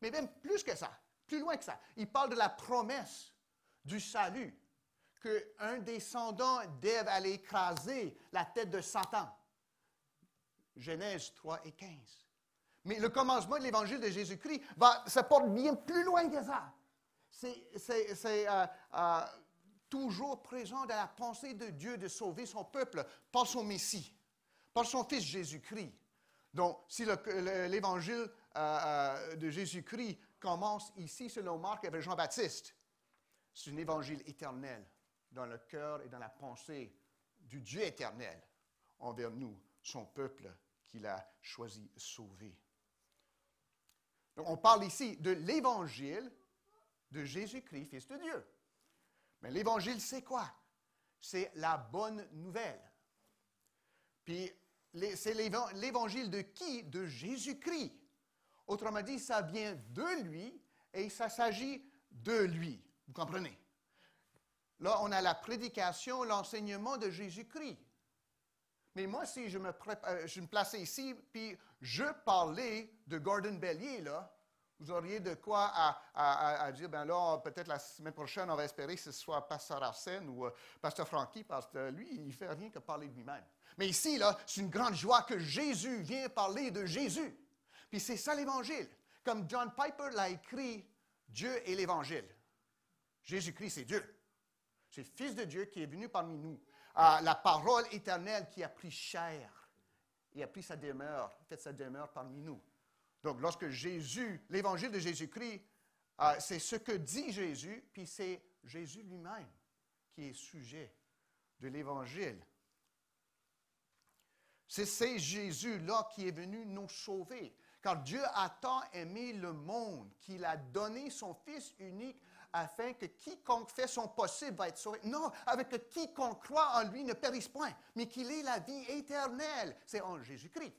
Mais même plus que ça, plus loin que ça, il parle de la promesse du salut, qu'un descendant d'Ève allait écraser la tête de Satan. Genèse 3 et 15. Mais le commencement de l'évangile de Jésus-Christ ça porte bien plus loin que ça. C'est toujours présent dans la pensée de Dieu de sauver son peuple par son Messie, par son Fils Jésus-Christ. Donc, si l'évangile de Jésus-Christ commence ici, selon Marc, avec Jean-Baptiste, c'est un évangile éternel dans le cœur et dans la pensée du Dieu éternel envers nous, son peuple qu'il a choisi sauver. Donc, on parle ici de l'évangile de Jésus-Christ, Fils de Dieu. Mais l'évangile, c'est quoi? C'est la bonne nouvelle. Puis, c'est l'évangile de qui? De Jésus-Christ. Autrement dit, ça vient de lui et ça s'agit de lui. Vous comprenez? Là, on a la prédication, l'enseignement de Jésus-Christ. Mais moi, si je me plaçais ici, puis je parlais de Gordon Bellier, là, vous auriez de quoi à dire, ben là, peut-être la semaine prochaine, on va espérer que ce soit Pasteur Arsène ou Pasteur Francky, parce que lui, il ne fait rien que parler de lui-même. Mais ici, là, c'est une grande joie que Jésus vient parler de Jésus. Puis c'est ça l'Évangile. Comme John Piper l'a écrit, Dieu est l'Évangile. Jésus-Christ, c'est Dieu. C'est le Fils de Dieu qui est venu parmi nous. La parole éternelle qui a pris chair et a pris sa demeure, fait sa demeure parmi nous. Donc, lorsque l'Évangile de Jésus-Christ, c'est ce que dit Jésus, puis c'est Jésus lui-même qui est sujet de l'Évangile. C'est Jésus-là qui est venu nous sauver. Car Dieu a tant aimé le monde qu'il a donné son Fils unique afin que quiconque fait son possible va être sauvé. Non, avec que quiconque croit en lui ne périsse point, mais qu'il ait la vie éternelle. C'est en Jésus-Christ.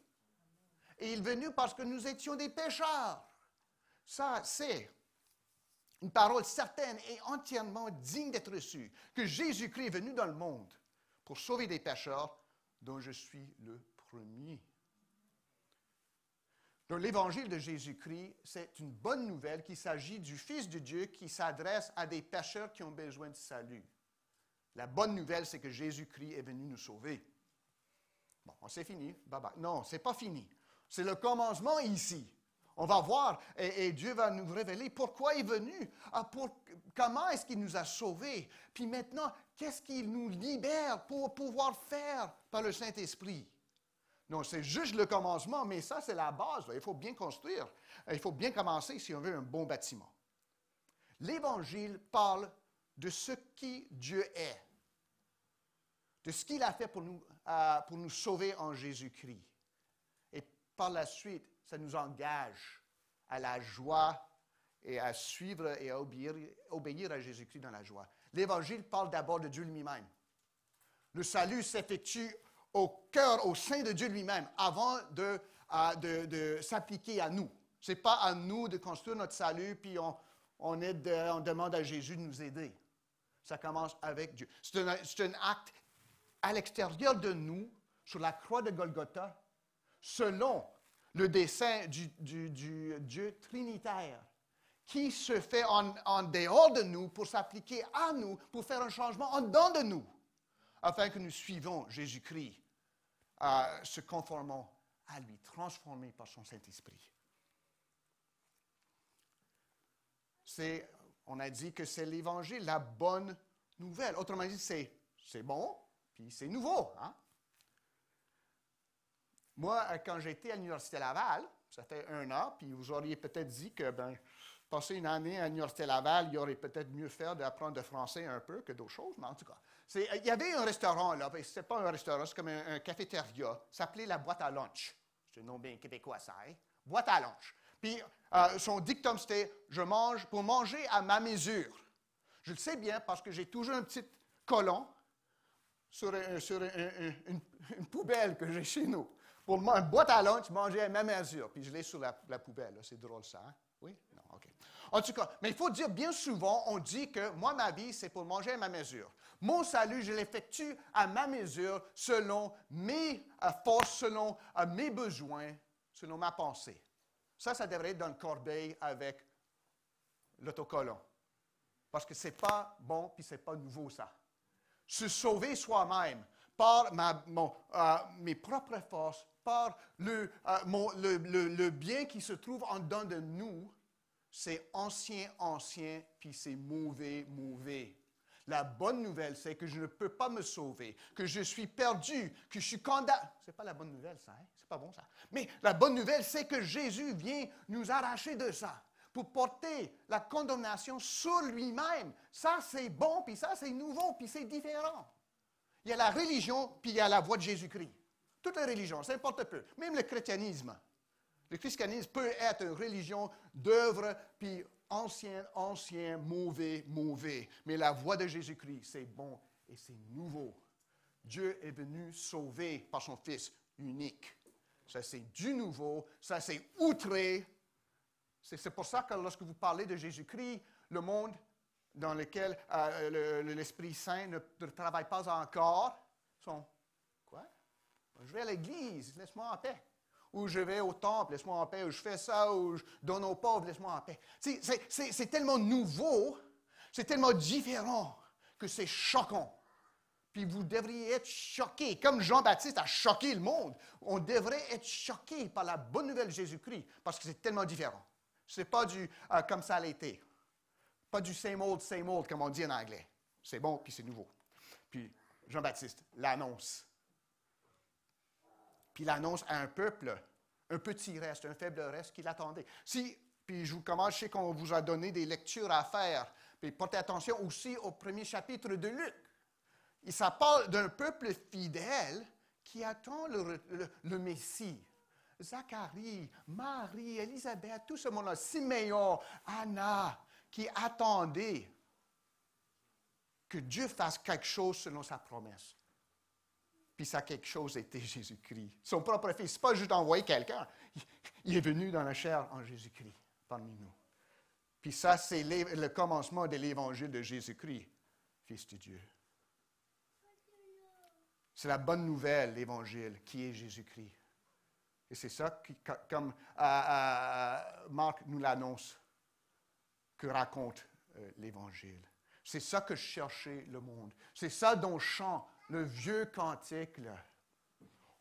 Et il est venu parce que nous étions des pécheurs. Ça, c'est une parole certaine et entièrement digne d'être reçue, que Jésus-Christ est venu dans le monde pour sauver des pécheurs, dont je suis le premier. Donc, l'Évangile de Jésus-Christ, c'est une bonne nouvelle qu'il s'agit du Fils de Dieu qui s'adresse à des pécheurs qui ont besoin de salut. La bonne nouvelle, c'est que Jésus-Christ est venu nous sauver. Bon, c'est fini. Bye bye. Non, c'est pas fini. C'est le commencement ici. On va voir et Dieu va nous révéler pourquoi il est venu, comment est-ce qu'il nous a sauvés, puis maintenant, qu'est-ce qu'il nous libère pour pouvoir faire par le Saint-Esprit. Non, c'est juste le commencement, mais ça, c'est la base. Là. Il faut bien construire. Il faut bien commencer si on veut un bon bâtiment. L'Évangile parle de ce qui Dieu est, de ce qu'il a fait pour nous sauver en Jésus-Christ. Et par la suite, ça nous engage à la joie et à suivre et à obéir à Jésus-Christ dans la joie. L'Évangile parle d'abord de Dieu lui-même. Le salut s'effectue au cœur, au sein de Dieu lui-même, avant de s'appliquer à nous. Ce n'est pas à nous de construire notre salut, puis on demande à Jésus de nous aider. Ça commence avec Dieu. C'est un acte à l'extérieur de nous, sur la croix de Golgotha, selon le dessein du Dieu trinitaire, qui se fait en dehors de nous pour s'appliquer à nous, pour faire un changement en dedans de nous, afin que nous suivons Jésus-Christ, se conformant à lui, transformés par son Saint-Esprit. On a dit que c'est l'Évangile, la bonne nouvelle. Autrement dit, c'est bon, puis c'est nouveau. Hein? Moi, quand j'étais à l'Université Laval, ça fait 1 an, puis vous auriez peut-être dit que, passer une année à l'Université Laval, il y aurait peut-être mieux faire d'apprendre le français un peu que d'autres choses, mais en tout cas. Il y avait un restaurant, là, ce n'est pas un restaurant, c'est comme un cafétéria, ça s'appelait la boîte à lunch. C'est un nom bien québécois, ça, hein? Boîte à lunch. Puis son dictum, c'était « Je mange pour manger à ma mesure ». Je le sais bien parce que j'ai toujours un petit colon sur une poubelle que j'ai chez nous. Pour une boîte à lunch, manger à ma mesure. Puis je l'ai sur la poubelle. C'est drôle ça, hein? Oui? Non, OK. En tout cas, mais il faut dire, bien souvent, on dit que moi, ma vie, c'est pour manger à ma mesure. Mon salut, je l'effectue à ma mesure, selon mes forces, selon mes besoins, selon ma pensée. Ça devrait être dans le corbeille avec l'autocollant. Parce que ce n'est pas bon, puis ce n'est pas nouveau, ça. Se sauver soi-même par mes propres forces, par le bien qui se trouve en dedans de nous, c'est ancien, puis c'est mauvais. La bonne nouvelle, c'est que je ne peux pas me sauver, que je suis perdu, que je suis condamné. Ce n'est pas la bonne nouvelle, ça, hein? C'est pas bon, ça. Mais la bonne nouvelle, c'est que Jésus vient nous arracher de ça, pour porter la condamnation sur lui-même. Ça, c'est bon, puis ça, c'est nouveau, puis c'est différent. Il y a la religion, puis il y a la voie de Jésus-Christ. Toutes les religions, ça importe peu. Même le christianisme. Le christianisme peut être une religion d'œuvre, puis ancien, mauvais. Mais la voie de Jésus-Christ, c'est bon et c'est nouveau. Dieu est venu sauver par son Fils unique. Ça, c'est du nouveau. Ça, c'est outré. C'est pour ça que lorsque vous parlez de Jésus-Christ, le monde dans lequel l'Esprit Saint ne travaille pas encore, sont quoi? Je vais à l'église, laisse-moi en paix. Ou je vais au temple, laisse-moi en paix. Ou je fais ça, ou je donne aux pauvres, laisse-moi en paix. C'est tellement nouveau, c'est tellement différent que c'est choquant. Puis vous devriez être choqués. Comme Jean-Baptiste a choqué le monde, on devrait être choqués par la bonne nouvelle de Jésus-Christ, parce que c'est tellement différent. Ce n'est pas du comme ça l'a été. Pas du same old, comme on dit en anglais. C'est bon, puis c'est nouveau. Puis Jean-Baptiste l'annonce. Puis l'annonce à un peuple, un petit reste, un faible reste qui l'attendait. Puis je vous commence, je sais qu'on vous a donné des lectures à faire. Puis portez attention aussi au premier chapitre de Luc. Et ça parle d'un peuple fidèle qui attend le Messie. Zacharie, Marie, Élisabeth, tout ce monde-là, Siméon, Anna, qui attendaient que Dieu fasse quelque chose selon sa promesse. Puis ça, quelque chose était Jésus-Christ. Son propre Fils, ce n'est pas juste envoyer quelqu'un. Il est venu dans la chair en Jésus-Christ, parmi nous. Puis ça, c'est le commencement de l'évangile de Jésus-Christ, Fils de Dieu. C'est la bonne nouvelle, l'évangile, qui est Jésus-Christ. Et c'est ça, comme Marc nous l'annonce, que raconte l'Évangile. C'est ça que cherchait le monde. C'est ça dont chante le vieux cantique, là.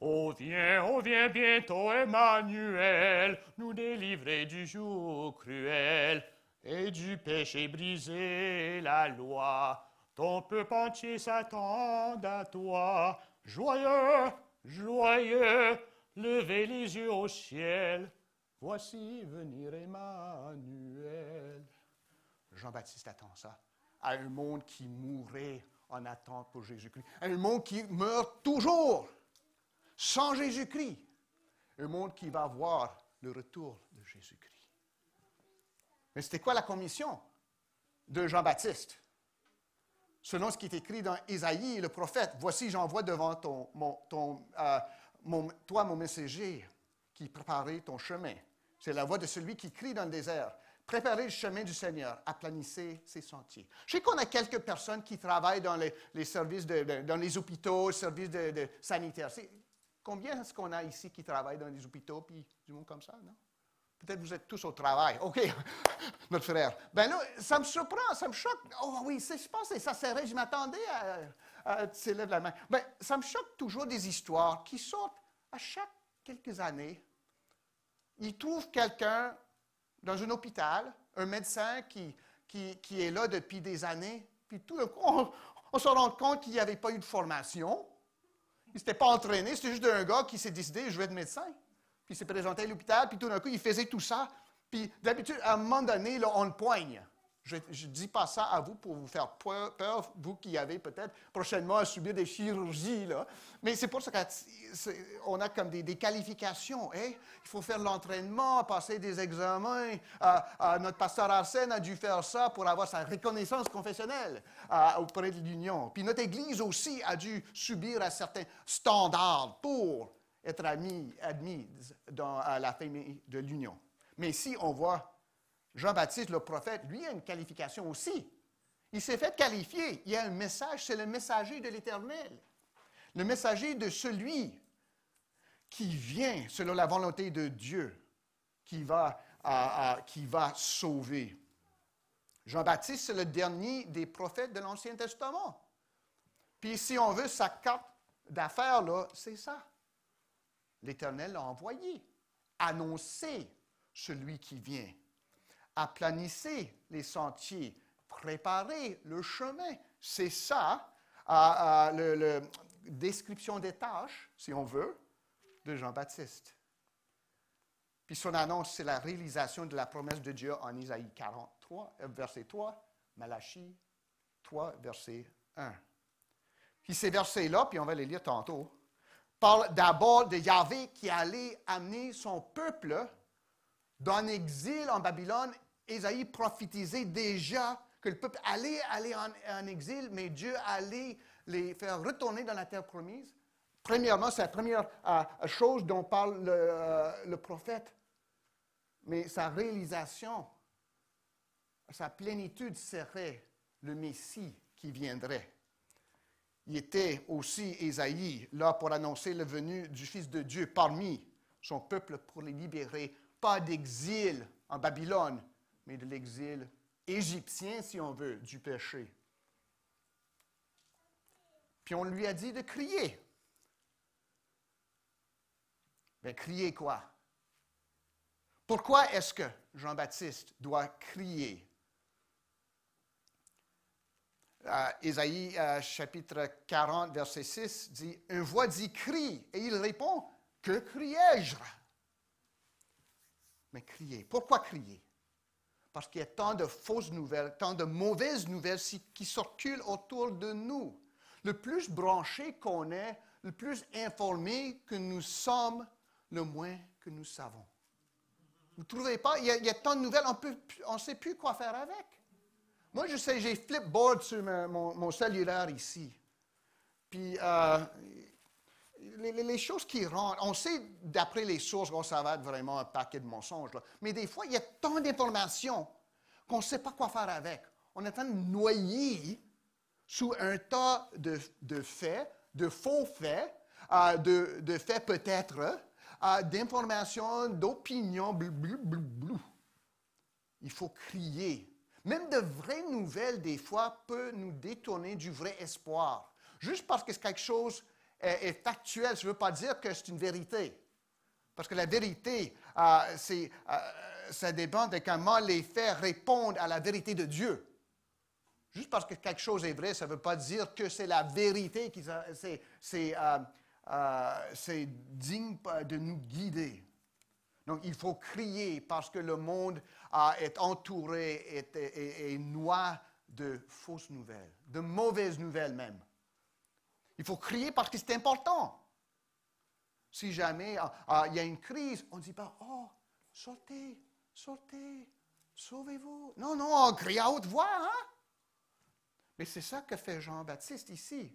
Oh viens bientôt, Emmanuel, nous délivrer du jour cruel et du péché brisé la loi. Ton peuple entier s'attend à toi. Joyeux, levez les yeux au ciel. Voici venir Emmanuel. Jean-Baptiste attend ça, à un monde qui mourrait en attente pour Jésus-Christ. Un monde qui meurt toujours sans Jésus-Christ. Un monde qui va voir le retour de Jésus-Christ. Mais c'était quoi la commission de Jean-Baptiste? Selon ce qui est écrit dans Ésaïe, le prophète, « Voici, j'envoie devant toi mon messager qui préparait ton chemin. » C'est la voix de celui qui crie dans le désert. « Préparez le chemin du Seigneur, aplanissez ses sentiers. » Je sais qu'on a quelques personnes qui travaillent dans les services, dans les hôpitaux, services sanitaires. Combien est-ce qu'on a ici qui travaillent dans les hôpitaux, puis du monde comme ça, non? Peut-être vous êtes tous au travail. OK, notre frère. Ben là, ça me surprend, ça me choque. Oh oui, je pensais, ça serait, je m'attendais à tu lèves la main. Ben, ça me choque toujours des histoires qui sortent à chaque quelques années. Ils trouvent quelqu'un dans un hôpital, un médecin qui est là depuis des années, puis tout d'un coup, on se rend compte qu'il n'y avait pas eu de formation. Il ne s'était pas entraîné, c'était juste un gars qui s'est décidé, je vais être médecin. Puis il s'est présenté à l'hôpital, puis tout d'un coup, il faisait tout ça. Puis d'habitude, à un moment donné, là, on le poigne. Je ne dis pas ça à vous pour vous faire peur, vous qui avez peut-être prochainement à subir des chirurgies, là. Mais c'est pour ça qu'on a comme des qualifications. Hein? Il faut faire l'entraînement, passer des examens. Notre pasteur Arsène a dû faire ça pour avoir sa reconnaissance confessionnelle auprès de l'Union. Puis notre Église aussi a dû subir un certain standard pour être admis dans la famille de l'Union. Mais ici, on voit Jean-Baptiste, le prophète, lui, a une qualification aussi. Il s'est fait qualifier. Il y a un message, c'est le messager de l'Éternel. Le messager de celui qui vient selon la volonté de Dieu, qui va sauver. Jean-Baptiste, c'est le dernier des prophètes de l'Ancien Testament. Puis si on veut sa carte d'affaires, là, c'est ça. L'Éternel l'a envoyé. Annoncer celui qui vient. Aplanissez les sentiers, préparez le chemin. C'est ça, la description des tâches, si on veut, de Jean-Baptiste. Puis son annonce, c'est la réalisation de la promesse de Dieu en Isaïe 43, verset 3, Malachie 3, verset 1. Puis ces versets-là, puis on va les lire tantôt, parlent d'abord de Yahvé qui allait amener son peuple dans l'exil en Babylone. Isaïe prophétisait déjà que le peuple allait aller en exil, mais Dieu allait les faire retourner dans la terre promise. Premièrement, c'est la première chose dont parle le prophète. Mais sa réalisation, sa plénitude serait le Messie qui viendrait. Il était aussi, Isaïe, là pour annoncer le venu du Fils de Dieu parmi son peuple pour les libérer, pas d'exil en Babylone, mais de l'exil égyptien, si on veut, du péché. Puis on lui a dit de crier. Mais crier quoi? Pourquoi est-ce que Jean-Baptiste doit crier? Ésaïe chapitre 40, verset 6 dit, « Une voix dit crie » et il répond, « Que criais-je? » Mais crier. Pourquoi crier? Parce qu'il y a tant de fausses nouvelles, tant de mauvaises nouvelles qui circulent autour de nous. Le plus branché qu'on est, le plus informé que nous sommes, le moins que nous savons. Vous ne trouvez pas? Il y a tant de nouvelles, on ne sait plus quoi faire avec. Moi, je sais, j'ai Flipboard sur mon cellulaire ici. Puis, les choses qui rentrent, on sait, d'après les sources, que ça va être vraiment un paquet de mensonges. Là. Mais des fois, il y a tant d'informations qu'on ne sait pas quoi faire avec. On est en train de noyer sous un tas de faits, de faux faits, de faits peut-être, d'informations, d'opinions, blou. Il faut crier. Même de vraies nouvelles, des fois, peuvent nous détourner du vrai espoir. Juste parce que quelque chose est factuel, ça ne veut pas dire que c'est une vérité. Parce que la vérité, ça dépend de comment les faits répondent à la vérité de Dieu. Juste parce que quelque chose est vrai, ça ne veut pas dire que c'est la vérité, c'est digne de nous guider. Donc, il faut crier parce que le monde est entouré, est noie de fausses nouvelles, de mauvaises nouvelles même. Il faut crier parce que c'est important. Si jamais il y a une crise, on ne dit pas « Oh, sortez, sauvez-vous ». Non, on crie à haute voix, hein? Mais c'est ça que fait Jean-Baptiste ici.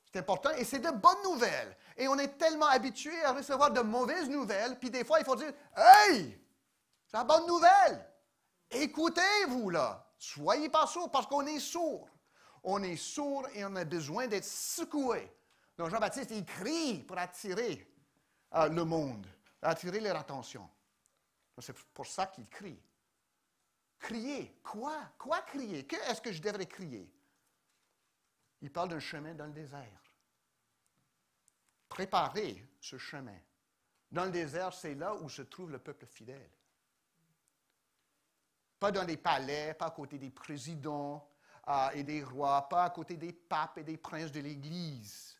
C'est important et c'est de bonnes nouvelles. Et on est tellement habitué à recevoir de mauvaises nouvelles, puis des fois, il faut dire « Hey, c'est la bonne nouvelle! Écoutez-vous, là! Soyez pas sourds parce qu'on est sourds. On est sourds et on a besoin d'être secoués. » Donc Jean-Baptiste, il crie pour attirer le monde, attirer leur attention. C'est pour ça qu'il crie. Crier. Quoi? Quoi crier? Que est-ce que je devrais crier? Il parle d'un chemin dans le désert. Préparer ce chemin. Dans le désert, c'est là où se trouve le peuple fidèle. Pas dans les palais, pas à côté des présidents et des rois, pas à côté des papes et des princes de l'Église.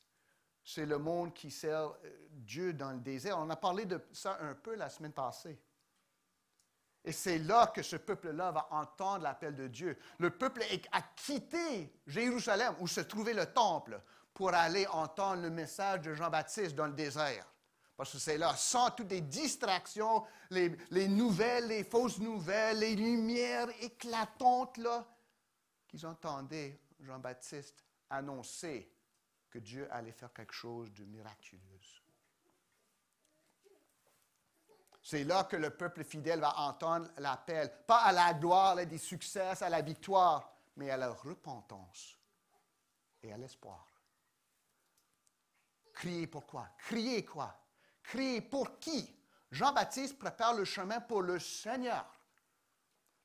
C'est le monde qui sert Dieu dans le désert. On a parlé de ça un peu la semaine passée. Et c'est là que ce peuple-là va entendre l'appel de Dieu. Le peuple a quitté Jérusalem, où se trouvait le temple, pour aller entendre le message de Jean-Baptiste dans le désert. Parce que c'est là, sans toutes les distractions, les nouvelles, les fausses nouvelles, les lumières éclatantes, là, qu'ils entendaient Jean-Baptiste annoncer que Dieu allait faire quelque chose de miraculeux. C'est là que le peuple fidèle va entendre l'appel, pas à la gloire, à des succès, à la victoire, mais à la repentance et à l'espoir. Crier pourquoi? Crier quoi? Crier pour qui? Jean-Baptiste prépare le chemin pour le Seigneur,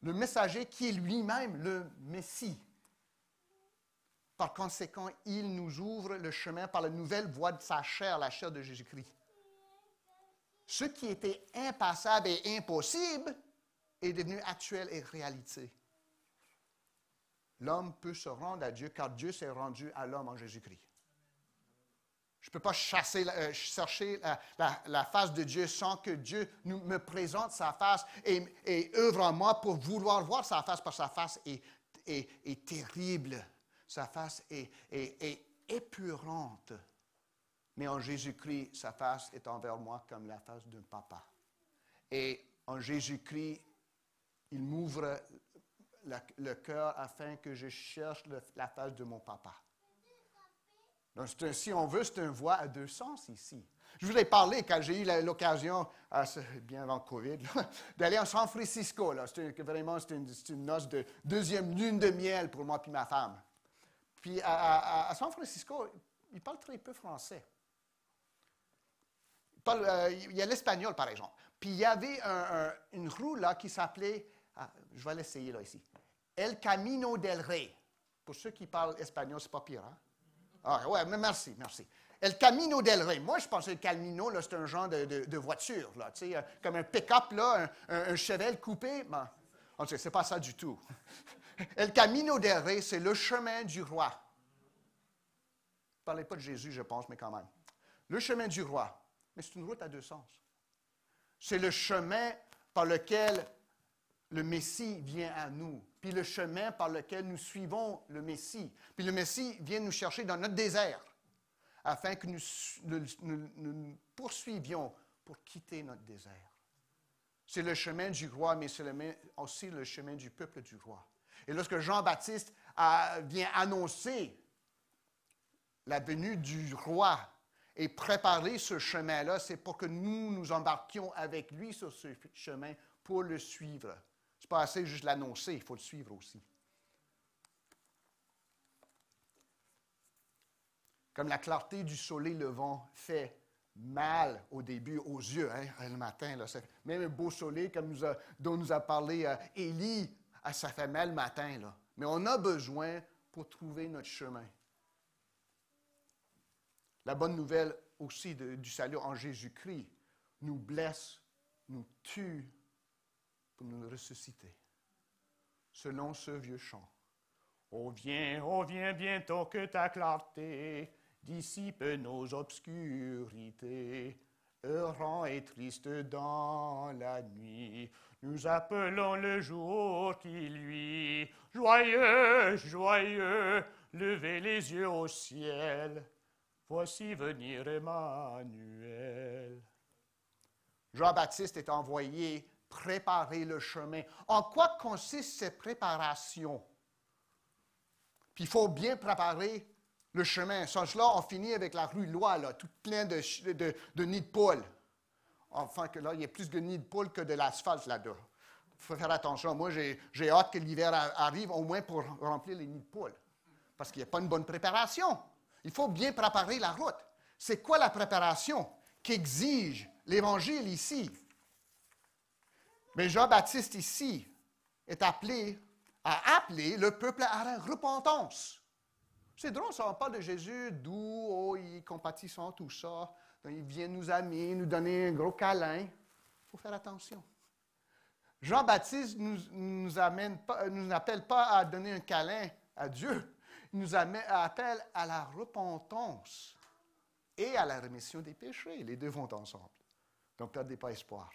le messager qui est lui-même le Messie. Par conséquent, il nous ouvre le chemin par la nouvelle voie de sa chair, la chair de Jésus-Christ. Ce qui était impassable et impossible est devenu actuel et réalité. L'homme peut se rendre à Dieu car Dieu s'est rendu à l'homme en Jésus-Christ. Je ne peux pas chercher la face de Dieu sans que Dieu me présente sa face et œuvre en moi pour vouloir voir sa face, parce que sa face est terrible. Sa face est épurante. Mais en Jésus-Christ, sa face est envers moi comme la face d'un papa. Et en Jésus-Christ, il m'ouvre le cœur afin que je cherche la face de mon papa. Donc, si on veut, c'est une voie à deux sens ici. Je vous ai parlé, quand j'ai eu l'occasion, bien avant le COVID, d'aller à San Francisco. C'était une noce de deuxième lune de miel pour moi et ma femme. Puis à San Francisco, ils parlent très peu français. Il y a l'espagnol, par exemple. Puis il y avait une rue là qui s'appelait, je vais l'essayer là ici, El Camino del Rey. Pour ceux qui parlent espagnol, c'est pas pire, hein? Ah, ouais, mais merci. El Camino del Rey. Moi, je pensais que le Camino, là, c'est un genre de voiture, là, tu sais, comme un pick-up, là, un cheval coupé. Ben, c'est pas ça du tout. El Camino del Rey, c'est le chemin du roi. Ne parlez pas de Jésus, je pense, mais quand même. Le chemin du roi. Mais c'est une route à deux sens. C'est le chemin par lequel le Messie vient à nous, puis le chemin par lequel nous suivons le Messie. Puis le Messie vient nous chercher dans notre désert, afin que nous poursuivions pour quitter notre désert. C'est le chemin du roi, mais c'est aussi le chemin du peuple du roi. Et lorsque Jean-Baptiste vient annoncer la venue du roi et préparer ce chemin-là, c'est pour que nous nous embarquions avec lui sur ce chemin pour le suivre. Ce n'est pas assez juste l'annoncer, il faut le suivre aussi. Comme la clarté du soleil levant fait mal au début aux yeux, hein, le matin. Là, même un beau soleil comme dont nous a parlé Élie, ça fait mal le matin. Là. Mais on a besoin pour trouver notre chemin. La bonne nouvelle aussi du salut en Jésus-Christ nous blesse, nous tue pour nous ressusciter. Selon ce vieux chant. Oh viens bientôt que ta clarté dissipe nos obscurités. Errant et triste dans la nuit, nous appelons le jour qui luit. Joyeux, joyeux, levez les yeux au ciel. Voici venir Emmanuel. Jean-Baptiste est envoyé préparer le chemin. En quoi consiste cette préparation? Puis il faut bien préparer le chemin. Sans cela, on finit avec la rue Loi, là, tout plein de nids de poules. Enfin, que là, il y a plus de nids de poules que de l'asphalte là-dedans. Il faut faire attention. Moi, j'ai hâte que l'hiver arrive, au moins pour remplir les nids de poules. Parce qu'il n'y a pas une bonne préparation. Il faut bien préparer la route. C'est quoi la préparation qu'exige l'Évangile ici? Mais Jean-Baptiste ici est appelé à appeler le peuple à la repentance. C'est drôle, ça, on parle de Jésus, doux, il est compatissant, tout ça. Donc, il vient nous amener, nous donner un gros câlin. Il faut faire attention. Jean-Baptiste ne nous appelle pas à donner un câlin à Dieu. Il nous appelle à la repentance et à la rémission des péchés. Les deux vont ensemble. Donc, ne perdez pas espoir.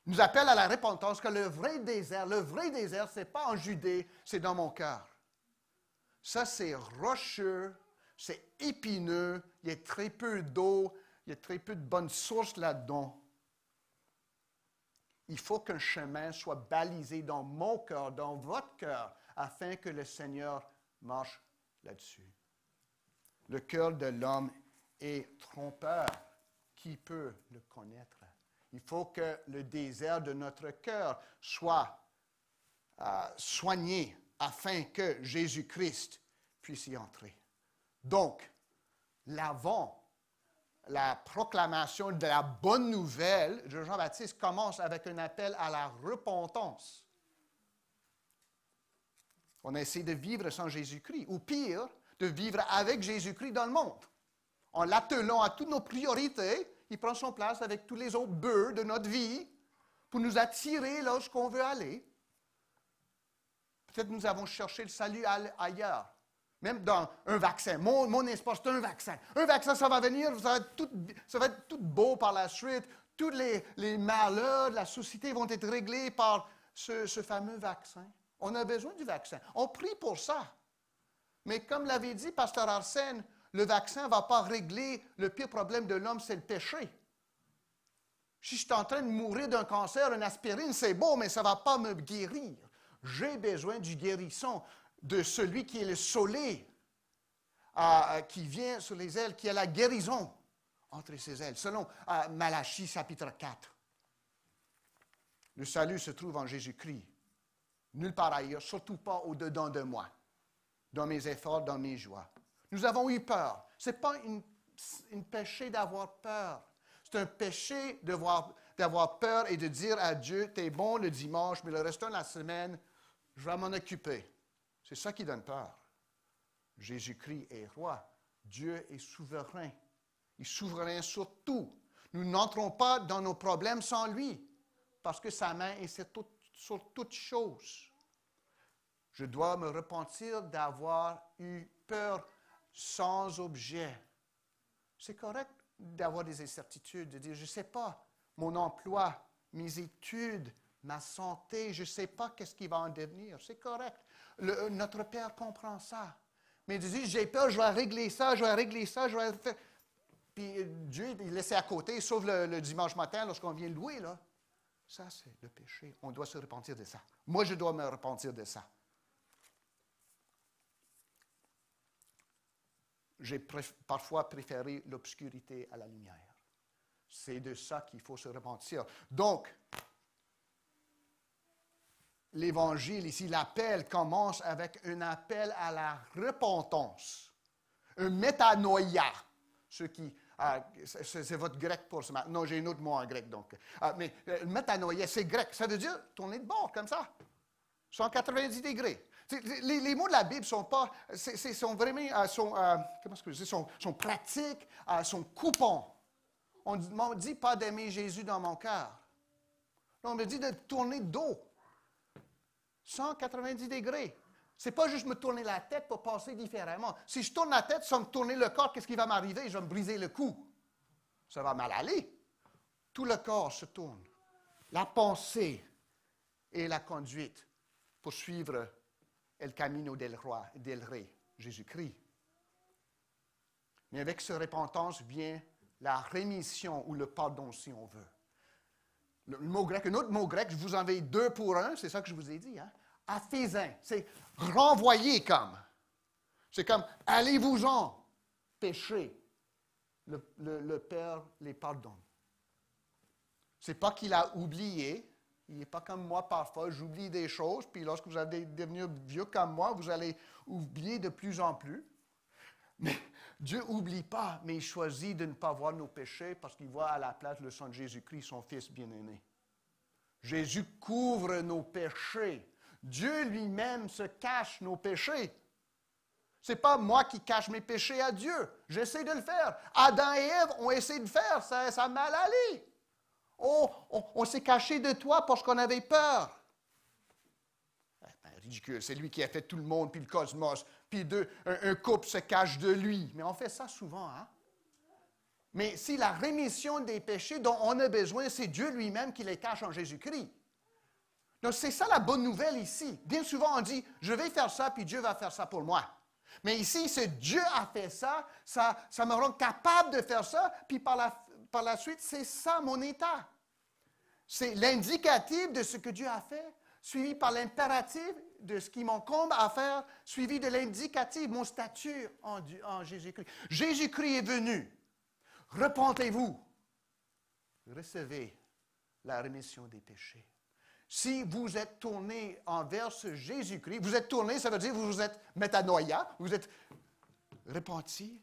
nous appelle à la repentance que le vrai désert, ce n'est pas en Judée, c'est dans mon cœur. Ça, c'est rocheux, c'est épineux, il y a très peu d'eau, il y a très peu de bonnes sources là-dedans. Il faut qu'un chemin soit balisé dans mon cœur, dans votre cœur, afin que le Seigneur marche là-dessus. Le cœur de l'homme est trompeur. Qui peut le connaître? Il faut que le désert de notre cœur soit soigné afin que Jésus-Christ puisse y entrer. Donc, la proclamation de la bonne nouvelle de Jean-Baptiste commence avec un appel à la repentance. On essaie de vivre sans Jésus-Christ, ou pire, de vivre avec Jésus-Christ dans le monde. En l'attelant à toutes nos priorités, il prend son place avec tous les autres bœufs de notre vie pour nous attirer là où on veut aller. Peut-être nous avons cherché le salut ailleurs. Même dans un vaccin. Mon espoir, c'est un vaccin. Un vaccin, ça va venir, ça va être tout beau par la suite. Tous les malheurs de la société vont être réglés par ce fameux vaccin. On a besoin du vaccin. On prie pour ça. Mais comme l'avait dit Pasteur Arsène, le vaccin ne va pas régler le pire problème de l'homme, c'est le péché. Si je suis en train de mourir d'un cancer, une aspirine, c'est beau, mais ça ne va pas me guérir. J'ai besoin du guérisson de celui qui est le soleil, qui vient sur les ailes, qui a la guérison entre ses ailes, selon Malachie chapitre 4. Le salut se trouve en Jésus-Christ. Nulle part ailleurs, surtout pas au-dedans de moi, dans mes efforts, dans mes joies. Nous avons eu peur. Ce n'est pas un péché d'avoir peur. C'est un péché d'avoir peur et de dire à Dieu, t'es bon le dimanche, mais le restant de la semaine, je vais m'en occuper. C'est ça qui donne peur. Jésus-Christ est roi. Dieu est souverain. Il est souverain sur tout. Nous n'entrons pas dans nos problèmes sans lui, parce que sa main est sur toutes choses. Je dois me repentir d'avoir eu peur sans objet. C'est correct d'avoir des incertitudes, de dire, je ne sais pas, mon emploi, mes études, ma santé, je ne sais pas qu'est-ce qui va en devenir. C'est correct. Notre Père comprend ça. Mais de dire, j'ai peur, je vais régler ça, je vais faire. Puis Dieu, il laisse à côté, sauf le dimanche matin, lorsqu'on vient louer, là. Ça, c'est le péché. On doit se repentir de ça. Moi, je dois me repentir de ça. J'ai parfois préféré l'obscurité à la lumière. C'est de ça qu'il faut se repentir. Donc, l'Évangile ici, l'appel commence avec un appel à la repentance. Un métanoïa. C'est votre grec pour ce matin. Non, j'ai un autre mot en grec, donc. Mais métanoïa, c'est grec. Ça veut dire tourner de bord, comme ça. 190 degrés. Les mots de la Bible sont vraiment, sont pratiques, sont coupants. On ne me dit pas d'aimer Jésus dans mon cœur. On me dit de tourner de dos. 190 degrés. Ce n'est pas juste me tourner la tête pour penser différemment. Si je tourne la tête sans me tourner le corps, qu'est-ce qui va m'arriver? Je vais me briser le cou. Ça va mal aller. Tout le corps se tourne. La pensée et la conduite pour suivre El Camino del Rey, Jésus-Christ. Mais avec cette repentance vient la rémission ou le pardon, si on veut. Le mot grec, un autre mot grec, je vous en ai 2 pour 1, c'est ça que je vous ai dit. Hein? Aphésin, c'est renvoyer comme. C'est comme, allez-vous-en, péché. Le Père les pardonne. Ce n'est pas qu'il a oublié. Il n'est pas comme moi parfois, j'oublie des choses, puis lorsque vous allez devenir vieux comme moi, vous allez oublier de plus en plus. Mais Dieu n'oublie pas, mais il choisit de ne pas voir nos péchés parce qu'il voit à la place le sang de Jésus-Christ, son Fils bien-aimé. Jésus couvre nos péchés. Dieu lui-même se cache nos péchés. Ce n'est pas moi qui cache mes péchés à Dieu. J'essaie de le faire. Adam et Ève ont essayé de le faire, ça a mal allé. On s'est caché de toi parce qu'on avait peur. Ridicule, c'est lui qui a fait tout le monde, puis le cosmos, puis un couple se cache de lui. Mais on fait ça souvent, hein? Mais si la rémission des péchés dont on a besoin, c'est Dieu lui-même qui les cache en Jésus-Christ. Donc, c'est ça la bonne nouvelle ici. Bien souvent, on dit, je vais faire ça, puis Dieu va faire ça pour moi. Mais ici, c'est Dieu a fait ça, ça me rend capable de faire ça, puis par la suite, c'est ça mon état. C'est l'indicatif de ce que Dieu a fait, suivi par l'impératif de ce qui m'incombe à faire, suivi de l'indicatif, mon statut en Jésus-Christ. Jésus-Christ est venu. Repentez-vous. Recevez la rémission des péchés. Si vous êtes tourné envers ce Jésus-Christ, vous êtes tourné, ça veut dire que vous êtes métanoïa, vous êtes repenti,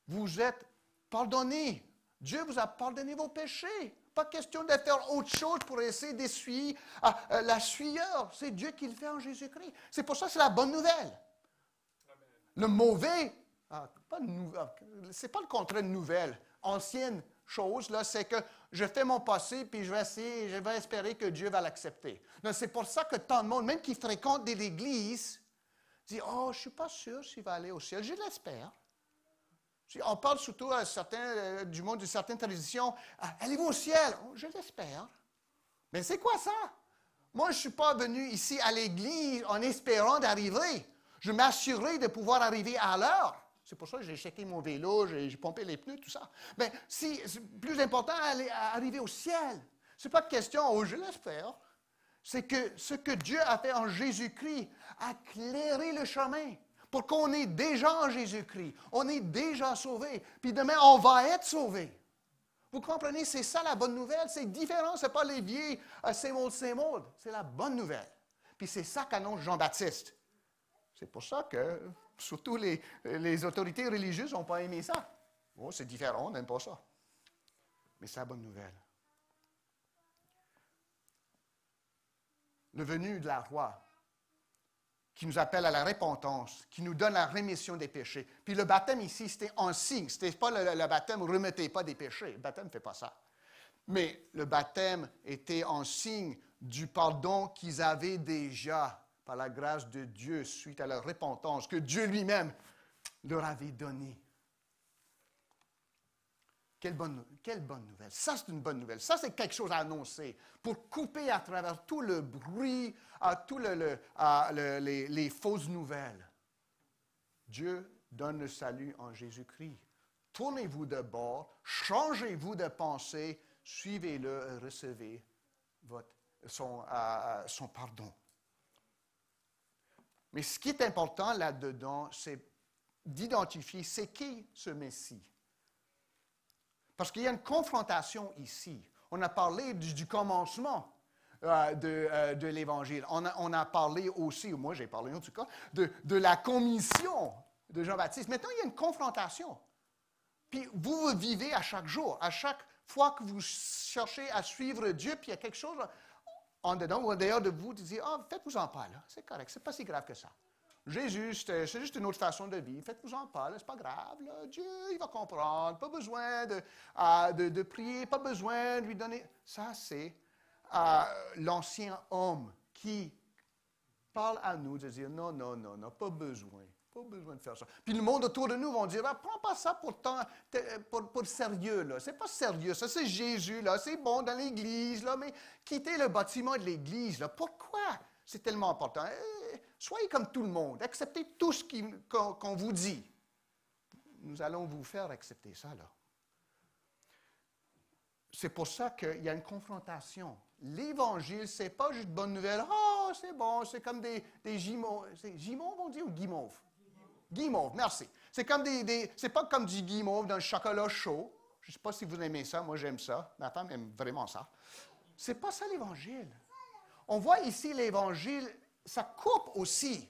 vous êtes pardonné. Dieu vous a pardonné vos péchés. Pas question de faire autre chose pour essayer d'essuyer la sueur. C'est Dieu qui le fait en Jésus-Christ. C'est pour ça que c'est la bonne nouvelle. Le mauvais, c'est pas le contraire de nouvelle. Ancienne chose, là, c'est que je fais mon passé, puis je vais espérer que Dieu va l'accepter. Donc, c'est pour ça que tant de monde, même qui fréquente l'Église, dit « Oh, je ne suis pas sûr s'il va aller au ciel. » Je l'espère. On parle surtout à certains, du monde de certaines traditions. « Allez-vous au ciel? Oh, je l'espère. » Mais c'est quoi ça? Moi, je ne suis pas venu ici à l'Église en espérant d'arriver. Je m'assurais de pouvoir arriver à l'heure. C'est pour ça que j'ai checké mon vélo, j'ai pompé les pneus, tout ça. Mais si c'est plus important d'arriver au ciel. Ce n'est pas question, oh, je l'espère. C'est que ce que Dieu a fait en Jésus-Christ a clairé le chemin pour qu'on est déjà en Jésus-Christ. On est déjà sauvé. Puis demain, on va être sauvé. Vous comprenez? C'est ça la bonne nouvelle. C'est différent. Ce n'est pas les vieilles c'est mold. C'est la bonne nouvelle. Puis c'est ça qu'annonce Jean-Baptiste. C'est pour ça que, surtout les autorités religieuses n'ont pas aimé ça. Oh, c'est différent, on n'aime pas ça. Mais c'est la bonne nouvelle. Le venu de la roi, qui nous appelle à la repentance, qui nous donne la rémission des péchés. Puis le baptême ici, c'était en signe. Ce n'était pas le baptême, ne remettez pas des péchés. Le baptême ne fait pas ça. Mais le baptême était en signe du pardon qu'ils avaient déjà par la grâce de Dieu, suite à leur repentance, que Dieu lui-même leur avait donné. Quelle bonne nouvelle. Ça, c'est une bonne nouvelle. Ça, c'est quelque chose à annoncer pour couper à travers tout le bruit, tous les fausses nouvelles. Dieu donne le salut en Jésus-Christ. Tournez-vous de bord, changez-vous de pensée, suivez-le et recevez son pardon. Mais ce qui est important là-dedans, c'est d'identifier c'est qui ce Messie. Parce qu'il y a une confrontation ici. On a parlé du commencement de l'Évangile. On a parlé aussi, moi j'ai parlé en tout cas, de la commission de Jean-Baptiste. Maintenant, il y a une confrontation. Puis vous vivez à chaque jour, à chaque fois que vous cherchez à suivre Dieu, puis il y a quelque chose en dedans ou en dehors de vous, de dire, faites-vous-en pas, là, c'est correct, c'est pas si grave que ça. Jésus, c'est juste une autre façon de vivre, faites-vous-en pas, là, c'est pas grave, là, Dieu, il va comprendre, pas besoin de prier, pas besoin de lui donner. Ça, c'est l'ancien homme qui parle à nous de dire, non, pas besoin de faire ça. Puis le monde autour de nous va dire, prends pas ça pour sérieux, là. C'est pas sérieux, ça, c'est Jésus, là. C'est bon dans l'Église, là, mais quittez le bâtiment de l'Église, là. Pourquoi c'est tellement important? Soyez comme tout le monde. Acceptez tout ce qu'on vous dit. Nous allons vous faire accepter ça, là. C'est pour ça qu'il y a une confrontation. L'Évangile, c'est pas juste bonne nouvelle. Oh, c'est bon, c'est comme des guimauves. C'est guimauve, on dit, ou guimauve? Guimauve, merci. C'est pas comme du guimauve dans le chocolat chaud. Je ne sais pas si vous aimez ça, moi j'aime ça. Ma femme aime vraiment ça. C'est pas ça l'Évangile. On voit ici l'Évangile, ça coupe aussi.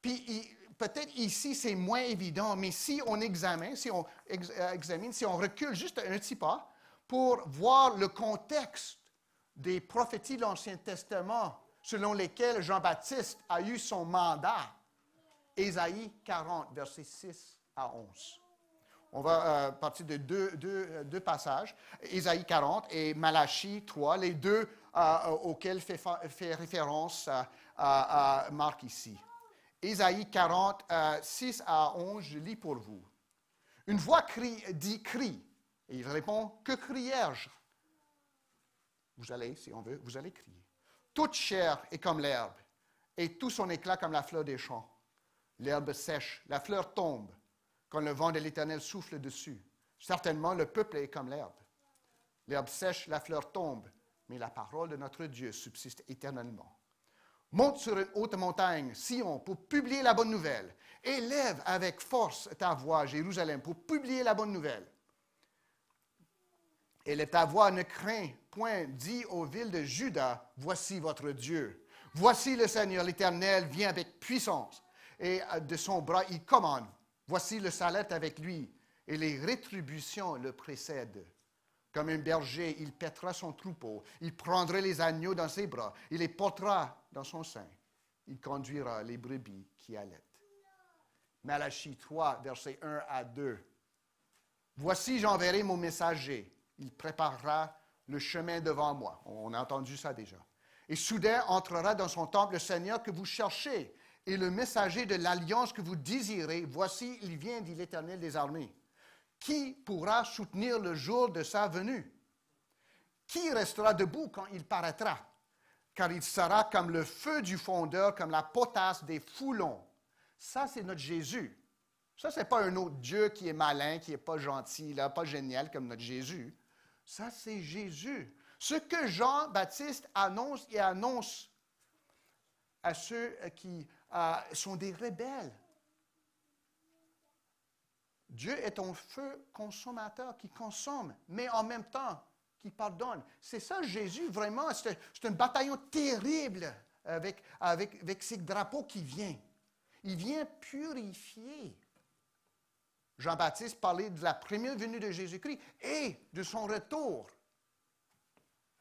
Puis peut-être ici c'est moins évident, mais si on examine, si on recule juste un petit pas pour voir le contexte des prophéties de l'Ancien Testament selon lesquelles Jean-Baptiste a eu son mandat, Ésaïe 40, versets 6 à 11. On va partir de deux passages, Ésaïe 40 et Malachie 3, les deux auxquels fait référence Marc ici. Ésaïe 40, 6 à 11, je lis pour vous. Une voix dit crie. Et il répond, que criai-je? Vous allez, si on veut, vous allez crier. Toute chair est comme l'herbe, et tout son éclat comme la fleur des champs. L'herbe sèche, la fleur tombe, quand le vent de l'Éternel souffle dessus. Certainement, le peuple est comme l'herbe. L'herbe sèche, la fleur tombe, mais la parole de notre Dieu subsiste éternellement. Monte sur une haute montagne, Sion, pour publier la bonne nouvelle. Élève avec force ta voix, Jérusalem, pour publier la bonne nouvelle. Et ta voix ne craint point, dis aux villes de Juda, voici votre Dieu. Voici le Seigneur, l'Éternel, vient avec puissance. Et de son bras, il commande. Voici le salaire avec lui, et les rétributions le précèdent. Comme un berger, il paîtra son troupeau. Il prendra les agneaux dans ses bras. Il les portera dans son sein. Il conduira les brebis qui allaitent. Malachie 3, versets 1 à 2. Voici, j'enverrai mon messager. Il préparera le chemin devant moi. On a entendu ça déjà. Et soudain entrera dans son temple le Seigneur que vous cherchez et le messager de l'alliance que vous désirez. Voici, il vient, dit l'Éternel des armées. Qui pourra soutenir le jour de sa venue? Qui restera debout quand il paraîtra? Car il sera comme le feu du fondeur, comme la potasse des foulons. Ça, c'est notre Jésus. Ça, ce n'est pas un autre Dieu qui est malin, qui n'est pas gentil, là, pas génial comme notre Jésus. Ça, c'est Jésus. Ce que Jean-Baptiste annonce, il annonce à ceux qui sont des rebelles. Dieu est un feu consommateur qui consomme, mais en même temps qui pardonne. C'est ça, Jésus, vraiment, c'est un bataillon terrible avec ces drapeaux qui vient. Il vient purifier. Jean-Baptiste parlait de la première venue de Jésus-Christ et de son retour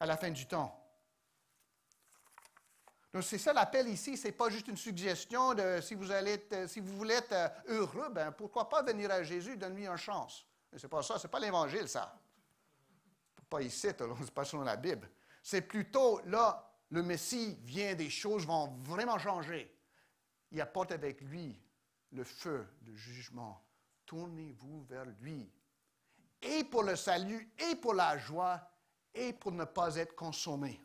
à la fin du temps. Donc, c'est ça l'appel ici, ce n'est pas juste une suggestion de si vous voulez être heureux, ben pourquoi pas venir à Jésus, donne-lui une chance. Mais c'est pas ça, c'est pas l'Évangile, ça. Pas ici, c'est pas selon la Bible. C'est plutôt là, le Messie vient, des choses vont vraiment changer. Il apporte avec lui le feu, le jugement. Tournez-vous vers lui. Et pour le salut, et pour la joie, et pour ne pas être consommé.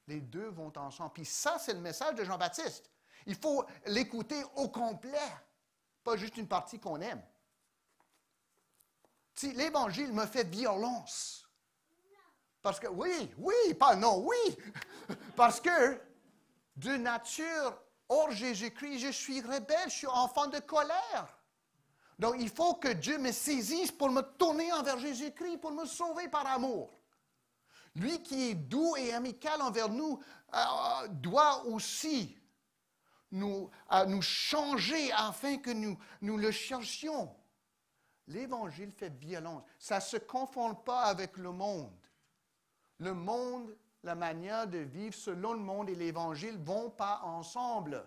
Les deux vont ensemble. Puis ça, c'est le message de Jean-Baptiste. Il faut l'écouter au complet, pas juste une partie qu'on aime. Si l'Évangile me fait violence. Parce que, oui, pas non, oui. Parce que, de nature, hors Jésus-Christ, je suis rebelle, je suis enfant de colère. Donc, il faut que Dieu me saisisse pour me tourner envers Jésus-Christ, pour me sauver par amour. Lui qui est doux et amical envers nous doit aussi nous changer afin que nous le cherchions. L'Évangile fait violence. Ça ne se confond pas avec le monde. Le monde, la manière de vivre selon le monde et l'Évangile ne vont pas ensemble.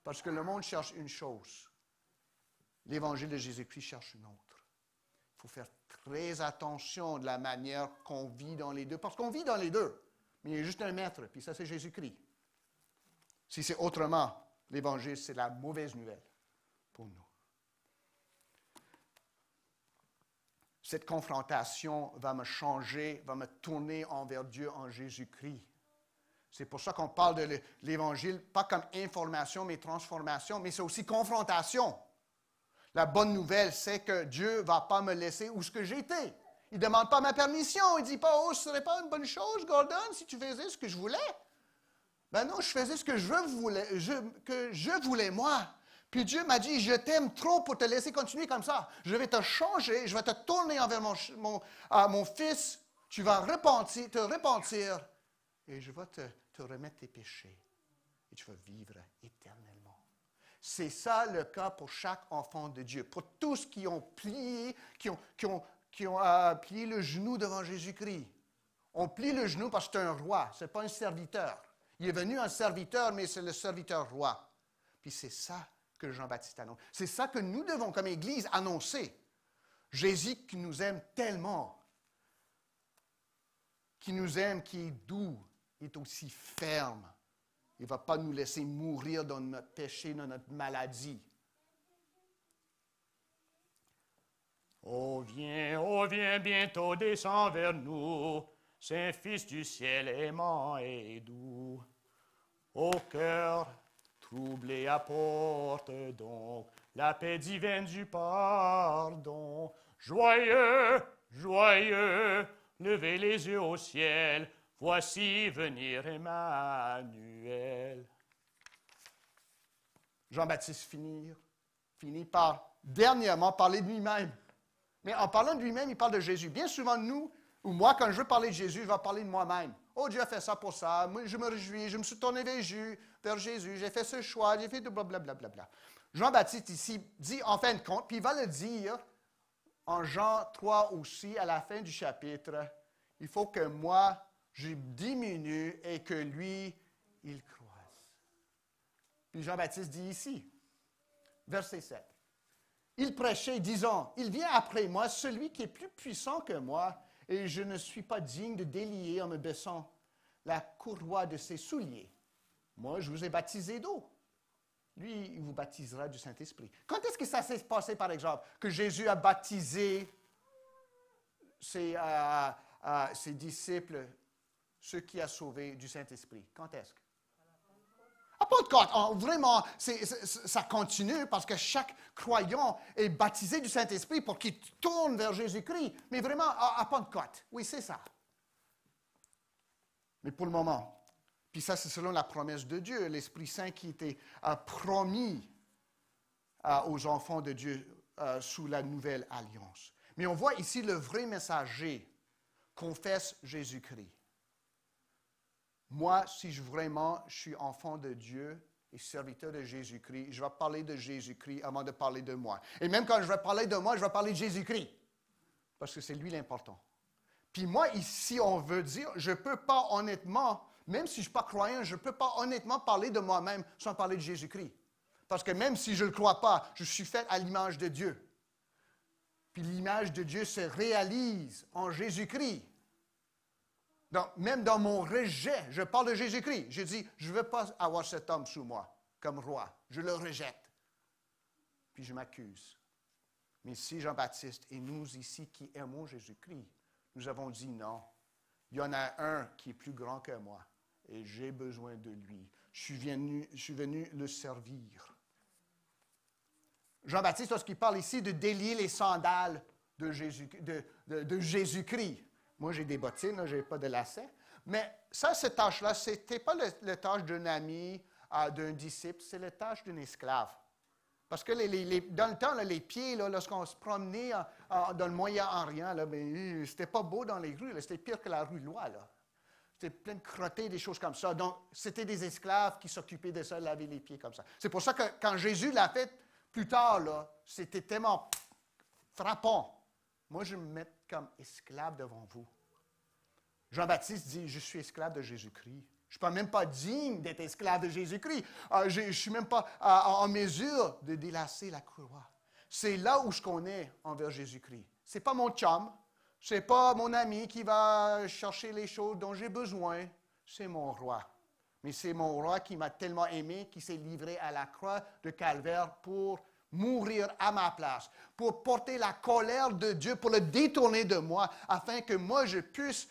Parce que le monde cherche une chose. L'Évangile de Jésus-Christ cherche une autre. Il faut faire très attention de la manière qu'on vit dans les deux. Parce qu'on vit dans les deux. Mais il y a juste un maître, puis ça, c'est Jésus-Christ. Si c'est autrement, l'Évangile, c'est la mauvaise nouvelle pour nous. Cette confrontation va me changer, va me tourner envers Dieu en Jésus-Christ. C'est pour ça qu'on parle de l'Évangile, pas comme information, mais transformation, mais c'est aussi confrontation. La bonne nouvelle, c'est que Dieu ne va pas me laisser où ce que j'étais. Il ne demande pas ma permission. Il ne dit pas, oh, ce ne serait pas une bonne chose, Gordon, si tu faisais ce que je voulais. Ben non, je faisais ce que je voulais, moi. Puis Dieu m'a dit, je t'aime trop pour te laisser continuer comme ça. Je vais te changer, je vais te tourner envers mon fils. Tu vas te repentir et je vais te remettre tes péchés. Et tu vas vivre éternellement. C'est ça le cas pour chaque enfant de Dieu. Pour tous qui ont plié, qui ont plié le genou devant Jésus-Christ. On plie le genou parce que c'est un roi, ce n'est pas un serviteur. Il est venu un serviteur, mais c'est le serviteur roi. Puis c'est ça que Jean-Baptiste annonce. C'est ça que nous devons, comme Église, annoncer. Jésus qui nous aime tellement, qui nous aime, qui est doux, est aussi ferme. Il ne va pas nous laisser mourir dans notre péché, dans notre maladie. ô viens, bientôt descends vers nous, Saint Fils du ciel aimant et doux. Ô cœur troublé, apporte donc la paix divine du pardon. Joyeux, joyeux, levez les yeux au ciel, voici venir Emmanuel. Jean-Baptiste finit par dernièrement parler de lui-même. Mais en parlant de lui-même, il parle de Jésus. Bien souvent, nous, ou moi, quand je veux parler de Jésus, je vais parler de moi-même. Oh, Dieu a fait ça pour ça. Moi, je me réjouis. Je me suis tourné vers Jésus. J'ai fait ce choix. J'ai fait de blablabla. Jean-Baptiste ici dit en fin de compte, puis il va le dire en Jean 3 aussi, à la fin du chapitre, il faut que moi, je diminue et que lui, il croise. Puis Jean-Baptiste dit ici, verset 7. Il prêchait, disant, il vient après moi, celui qui est plus puissant que moi, et je ne suis pas digne de délier en me baissant la courroie de ses souliers. Moi, je vous ai baptisé d'eau. Lui, il vous baptisera du Saint-Esprit. Quand est-ce que ça s'est passé, par exemple, que Jésus a baptisé ses disciples, ceux qui a sauvés du Saint-Esprit? Quand est-ce? À Pentecôte, vraiment, ça continue parce que chaque croyant est baptisé du Saint-Esprit pour qu'il tourne vers Jésus-Christ. Mais vraiment, à Pentecôte, oui, c'est ça. Mais pour le moment, puis ça, c'est selon la promesse de Dieu, l'Esprit Saint qui était promis aux enfants de Dieu sous la nouvelle alliance. Mais on voit ici le vrai messager confesse Jésus-Christ. Moi, si je suis enfant de Dieu et serviteur de Jésus-Christ, je vais parler de Jésus-Christ avant de parler de moi. Et même quand je vais parler de moi, je vais parler de Jésus-Christ. Parce que c'est lui l'important. Puis moi, ici, on veut dire, je ne peux pas honnêtement, même si je ne suis pas croyant, je ne peux pas honnêtement parler de moi-même sans parler de Jésus-Christ. Parce que même si je ne le crois pas, je suis fait à l'image de Dieu. Puis l'image de Dieu se réalise en Jésus-Christ. Donc, même dans mon rejet, je parle de Jésus-Christ. Je dis, je ne veux pas avoir cet homme sous moi comme roi. Je le rejette. Puis je m'accuse. Mais si Jean-Baptiste et nous ici qui aimons Jésus-Christ, nous avons dit non. Il y en a un qui est plus grand que moi et j'ai besoin de lui. Je suis venu le servir. Jean-Baptiste, lorsqu'il parle ici de délier les sandales de Jésus-Christ, moi, j'ai des bottines, je n'ai pas de lacets. Mais ça, cette tâche-là, ce n'était pas la tâche d'un ami, d'un disciple, c'est la tâche d'un esclave. Parce que dans le temps, les pieds, lorsqu'on se promenait dans le Moyen-Orient, c'était pas beau dans les rues, c'était pire que la rue Loi. C'était plein de crottés, des choses comme ça. Donc, c'était des esclaves qui s'occupaient de ça, laver les pieds comme ça. C'est pour ça que quand Jésus l'a fait plus tard, c'était tellement frappant. Moi, je me mets comme esclave devant vous. Jean-Baptiste dit, je suis esclave de Jésus-Christ. Je ne suis pas même pas digne d'être esclave de Jésus-Christ. Je ne suis même pas en mesure de délacer la courroie. C'est là où je connais envers Jésus-Christ. Ce n'est pas mon chum, ce n'est pas mon ami qui va chercher les choses dont j'ai besoin. C'est mon roi. Mais c'est mon roi qui m'a tellement aimé, qui s'est livré à la croix de Calvaire pour mourir à ma place, pour porter la colère de Dieu, pour le détourner de moi, afin que moi je puisse,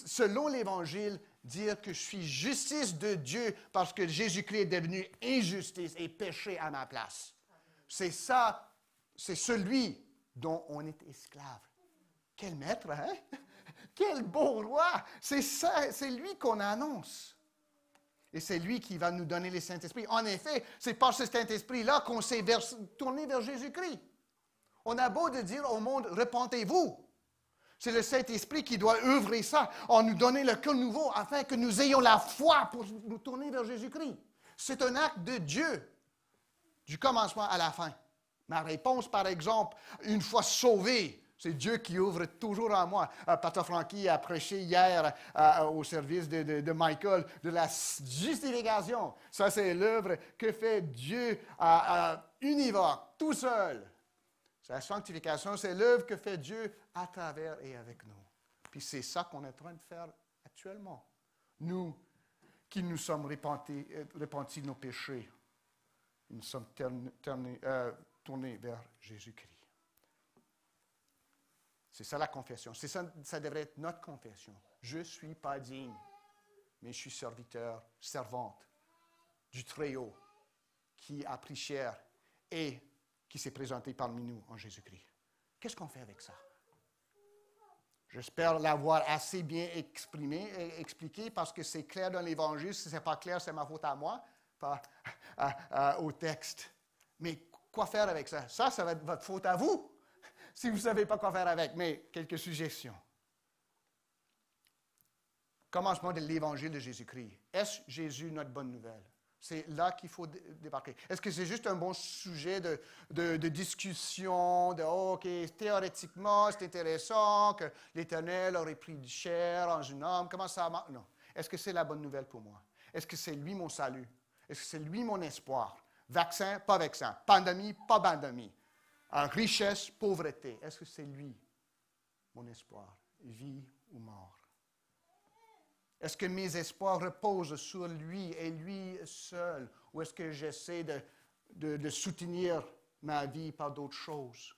selon l'Évangile, dire que je suis justice de Dieu parce que Jésus-Christ est devenu injustice et péché à ma place. C'est ça, c'est celui dont on est esclave. Quel maître, hein? Quel beau roi! C'est ça, c'est lui qu'on annonce. Et c'est lui qui va nous donner le Saint-Esprit. En effet, c'est par ce Saint-Esprit-là qu'on s'est tourné vers Jésus-Christ. On a beau de dire au monde, repentez-vous. C'est le Saint-Esprit qui doit œuvrer ça, en nous donner le cœur nouveau, afin que nous ayons la foi pour nous tourner vers Jésus-Christ. C'est un acte de Dieu, du commencement à la fin. Ma réponse, par exemple, une fois sauvé, c'est Dieu qui ouvre toujours en moi. Pasteur Francky a prêché hier au service de Michael de la justification. Ça, c'est l'œuvre que fait Dieu univoque, tout seul. La sanctification, c'est l'œuvre que fait Dieu à travers et avec nous. Puis c'est ça qu'on est en train de faire actuellement. Nous qui nous sommes repentis de nos péchés, nous sommes tournés vers Jésus-Christ. C'est ça la confession. Ça devrait être notre confession. Je ne suis pas digne, mais je suis serviteur, servante du Très-Haut qui a pris chair et qui s'est présenté parmi nous en Jésus-Christ. Qu'est-ce qu'on fait avec ça? J'espère l'avoir assez bien expliqué parce que c'est clair dans l'Évangile. Si ce n'est pas clair, c'est ma faute à moi, pas au texte. Mais quoi faire avec ça? Ça va être votre faute à vous, si vous ne savez pas quoi faire avec. Mais quelques suggestions. Commencement de l'Évangile de Jésus-Christ. Est-ce Jésus notre bonne nouvelle? C'est là qu'il faut débarquer. Est-ce que c'est juste un bon sujet de discussion, OK, théoriquement, c'est intéressant que l'Éternel aurait pris du chair en un homme, comment ça marche? Non. Est-ce que c'est la bonne nouvelle pour moi? Est-ce que c'est lui mon salut? Est-ce que c'est lui mon espoir? Vaccin, pas vaccin. Pandémie, pas pandémie. Richesse, pauvreté. Est-ce que c'est lui mon espoir? Vie ou mort? Est-ce que mes espoirs reposent sur lui et lui seul? Ou est-ce que j'essaie de soutenir ma vie par d'autres choses?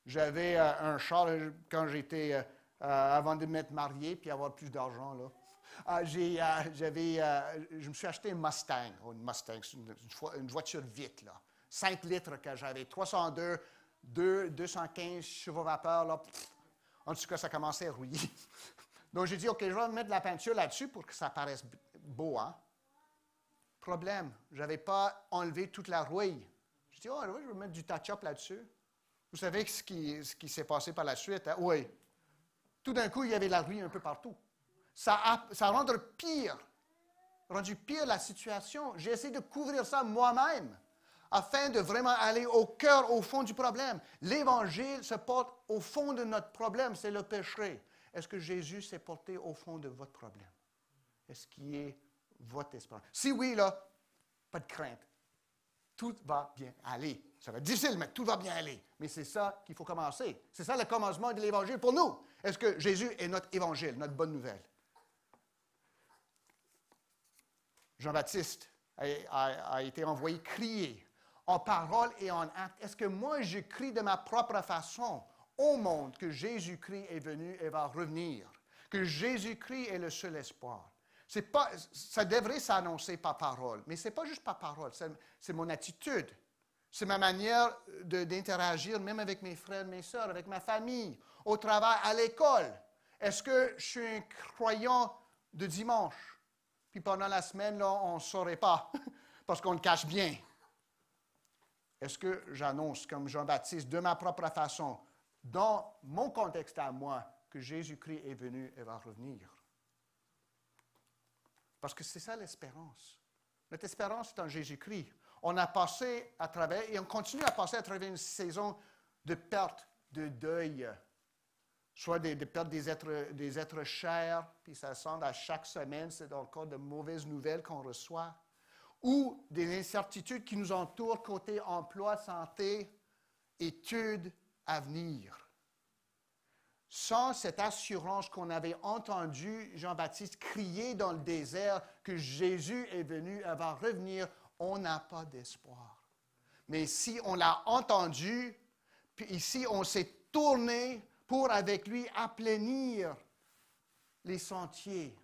J'avais un char quand j'étais, avant de m'être marié puis avoir plus d'argent, là. Je me suis acheté un Mustang. Oh, une Mustang, c'est une voiture vite, là. 5 litres que j'avais. 302, 215 chevaux vapeur, là. En tout cas, ça commençait à rouiller. Donc, j'ai dit, OK, je vais mettre de la peinture là-dessus pour que ça paraisse beau, hein? Problème, je n'avais pas enlevé toute la rouille. J'ai dit, oh, oui, je vais mettre du touch-up là-dessus. Vous savez ce qui s'est passé par la suite, hein? Oui. Tout d'un coup, il y avait de la rouille un peu partout. Ça a rendu pire la situation. J'ai essayé de couvrir ça moi-même afin de vraiment aller au cœur, au fond du problème. L'Évangile se porte au fond de notre problème, c'est le péché. Est-ce que Jésus s'est porté au fond de votre problème? Est-ce qu'il est votre espérance? Si oui, là, pas de crainte. Tout va bien aller. Ça va être difficile, mais tout va bien aller. Mais c'est ça qu'il faut commencer. C'est ça le commencement de l'Évangile pour nous. Est-ce que Jésus est notre Évangile, notre bonne nouvelle? Jean-Baptiste a été envoyé crier en parole et en acte. Est-ce que moi, je crie de ma propre façon au monde que Jésus-Christ est venu et va revenir, que Jésus-Christ est le seul espoir? Ça devrait s'annoncer par parole, mais ce n'est pas juste par parole, c'est mon attitude. C'est ma manière d'interagir même avec mes frères, mes sœurs, avec ma famille, au travail, à l'école. Est-ce que je suis un croyant de dimanche? Puis pendant la semaine, là, on ne saurait pas, parce qu'on le cache bien. Est-ce que j'annonce, comme Jean-Baptiste, de ma propre façon, dans mon contexte à moi, que Jésus-Christ est venu et va revenir? Parce que c'est ça l'espérance. Notre espérance est en Jésus-Christ. On a passé à travers, et on continue à passer à travers une saison de perte, de deuil, soit de perte des êtres chers, puis ça semble à chaque semaine, c'est encore de mauvaises nouvelles qu'on reçoit, ou des incertitudes qui nous entourent côté emploi, santé, études, avenir. Sans cette assurance qu'on avait entendu Jean-Baptiste crier dans le désert que Jésus est venu, elle va revenir, on n'a pas d'espoir. Mais si on l'a entendu, puis ici on s'est tourné pour avec lui aplanir les sentiers,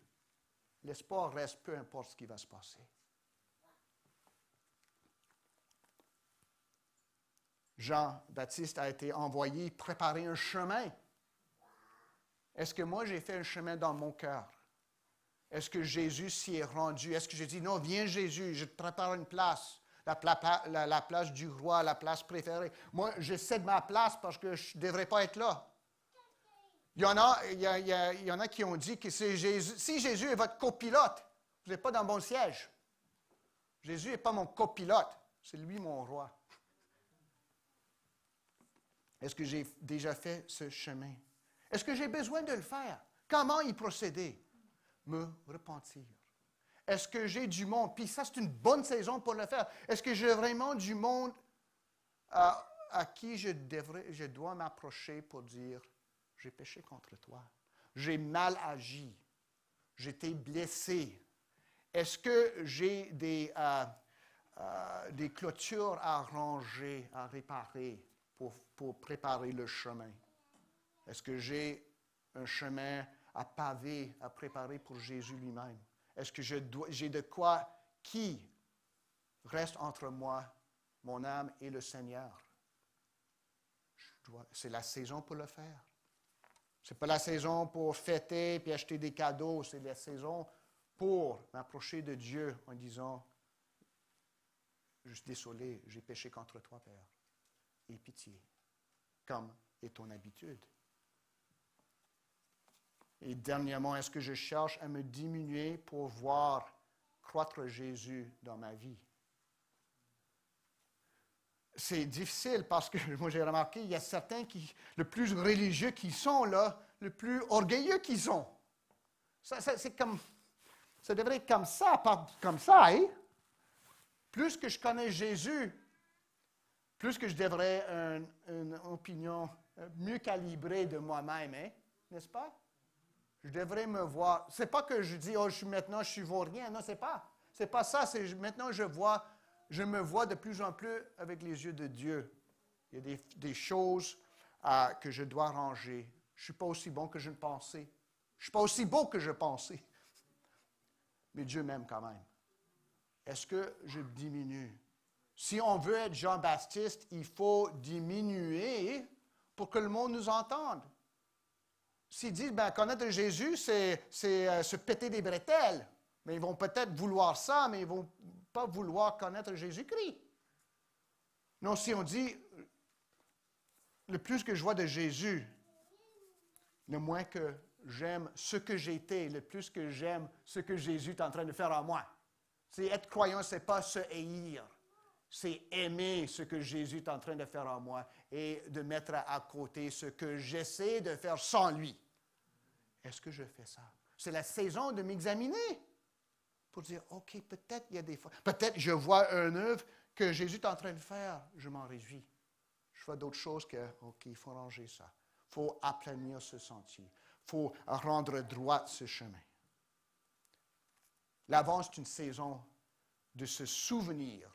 l'espoir reste peu importe ce qui va se passer. Jean-Baptiste a été envoyé préparer un chemin. Est-ce que moi, j'ai fait un chemin dans mon cœur? Est-ce que Jésus s'y est rendu? Est-ce que j'ai dit, non, viens Jésus, je te prépare une place, la place du roi, la place préférée. Moi, je cède ma place parce que je ne devrais pas être là. Il y en a qui ont dit que si Jésus est votre copilote, vous n'êtes pas dans le bon siège. Jésus n'est pas mon copilote, c'est lui mon roi. Est-ce que j'ai déjà fait ce chemin? Est-ce que j'ai besoin de le faire? Comment y procéder? Me repentir. Est-ce que j'ai du monde? Puis ça, c'est une bonne saison pour le faire. Est-ce que j'ai vraiment du monde à qui je dois m'approcher pour dire, j'ai péché contre toi, j'ai mal agi, j'étais blessé. Est-ce que j'ai des clôtures à ranger, à réparer pour préparer le chemin? Est-ce que j'ai un chemin à paver, à préparer pour Jésus lui-même? Est-ce que j'ai de quoi qui reste entre moi, mon âme et le Seigneur? C'est la saison pour le faire. Ce n'est pas la saison pour fêter et acheter des cadeaux. C'est la saison pour m'approcher de Dieu en disant, je suis désolé, j'ai péché contre toi, Père. Aie pitié, comme est ton habitude. Et dernièrement, est-ce que je cherche à me diminuer pour voir croître Jésus dans ma vie? C'est difficile parce que, moi j'ai remarqué, il y a certains qui, le plus religieux qu'ils sont, là, le plus orgueilleux qu'ils sont. C'est comme, ça devrait être comme ça, pas comme ça, hein? Plus que je connais Jésus, plus que je devrais une opinion mieux calibrée de moi-même, hein? N'est-ce pas? Je devrais me voir. C'est pas que je dis, oh, maintenant je suis vaurien. Non, c'est pas ça. Maintenant je me vois de plus en plus avec les yeux de Dieu. Il y a des choses que je dois ranger. Je ne suis pas aussi bon que je ne pensais. Je ne suis pas aussi beau que je pensais. Mais Dieu m'aime quand même. Est-ce que je diminue? Si on veut être Jean-Baptiste, il faut diminuer pour que le monde nous entende. S'ils disent, connaître Jésus, c'est se péter des bretelles. Mais ils vont peut-être vouloir ça, mais ils ne vont pas vouloir connaître Jésus-Christ. Non, si on dit, le plus que je vois de Jésus, le moins que j'aime ce que j'ai été, le plus que j'aime ce que Jésus est en train de faire en moi. C'est être croyant, ce n'est pas se haïr. C'est aimer ce que Jésus est en train de faire en moi et de mettre à côté ce que j'essaie de faire sans lui. Est-ce que je fais ça? C'est la saison de m'examiner pour dire, OK, peut-être il y a des fois, peut-être je vois une œuvre que Jésus est en train de faire, je m'en réjouis. Je fais d'autres choses que, OK, il faut ranger ça. Il faut aplanir ce sentier. Il faut rendre droit ce chemin. L'Avent, c'est une saison de se souvenir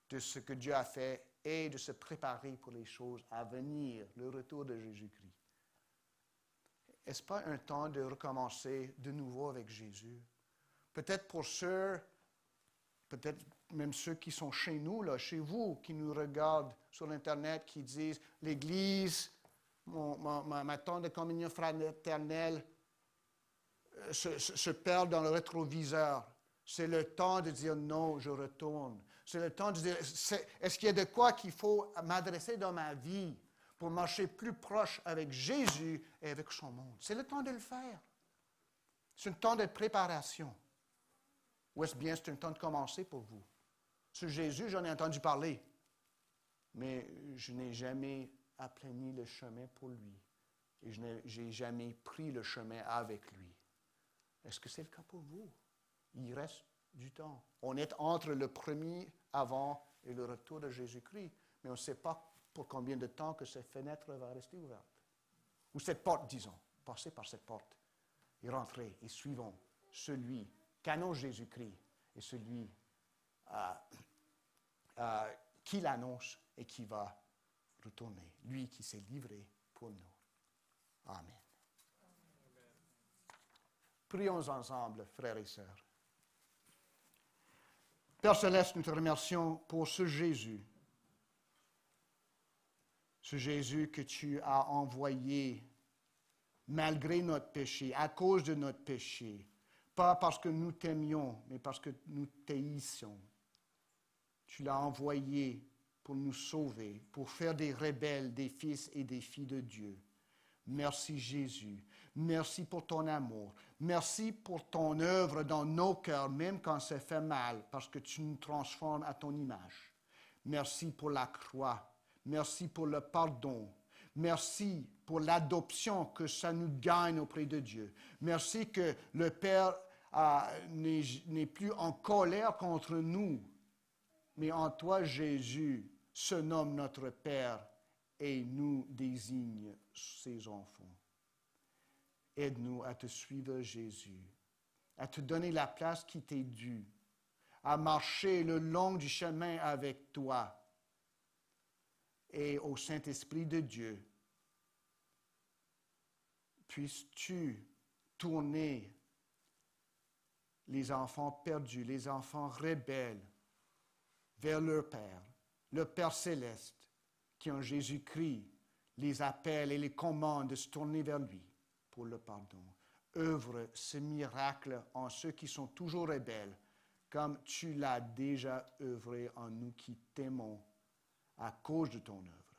de ce que Dieu a fait et de se préparer pour les choses à venir, le retour de Jésus-Christ. Est-ce pas un temps de recommencer de nouveau avec Jésus? Peut-être pour ceux, peut-être même ceux qui sont chez nous, là, chez vous, qui nous regardent sur l'Internet, qui disent, l'Église, ma temps de communion fraternelle se perd dans le rétroviseur. C'est le temps de dire non, je retourne. C'est le temps de dire, est-ce qu'il y a de quoi qu'il faut m'adresser dans ma vie pour marcher plus proche avec Jésus et avec son monde? C'est le temps de le faire. C'est un temps de préparation. Ou est-ce bien c'est un temps de commencer pour vous? Sur Jésus, j'en ai entendu parler, mais je n'ai jamais aplani le chemin pour lui. Et je n'ai jamais pris le chemin avec lui. Est-ce que c'est le cas pour vous? Il reste du temps. On est entre le premier avant et le retour de Jésus-Christ, mais on ne sait pas pour combien de temps que cette fenêtre va rester ouverte. Ou cette porte, disons. Passez par cette porte et rentrez et suivons celui qu'annonce Jésus-Christ et celui qui l'annonce et qui va retourner. Lui qui s'est livré pour nous. Amen. Prions ensemble, frères et sœurs. Père Céleste, nous te remercions pour ce Jésus que tu as envoyé malgré notre péché, à cause de notre péché, pas parce que nous t'aimions, mais parce que nous t'haïssions. Tu l'as envoyé pour nous sauver, pour faire des rebelles, des fils et des filles de Dieu. Merci Jésus. Merci pour ton amour. Merci pour ton œuvre dans nos cœurs, même quand ça fait mal, parce que tu nous transformes à ton image. Merci pour la croix. Merci pour le pardon. Merci pour l'adoption que ça nous gagne auprès de Dieu. Merci que le Père n'est plus en colère contre nous, mais en toi, Jésus, se nomme notre Père et nous désigne ses enfants. Aide-nous à te suivre, Jésus, à te donner la place qui t'est due, à marcher le long du chemin avec toi et au Saint-Esprit de Dieu puisses-tu tourner les enfants perdus, les enfants rebelles, vers leur Père, le Père céleste, qui en Jésus-Christ les appelle et les commande de se tourner vers lui pour le pardon. Œuvre ce miracle en ceux qui sont toujours rebelles, comme tu l'as déjà œuvré en nous qui t'aimons à cause de ton œuvre.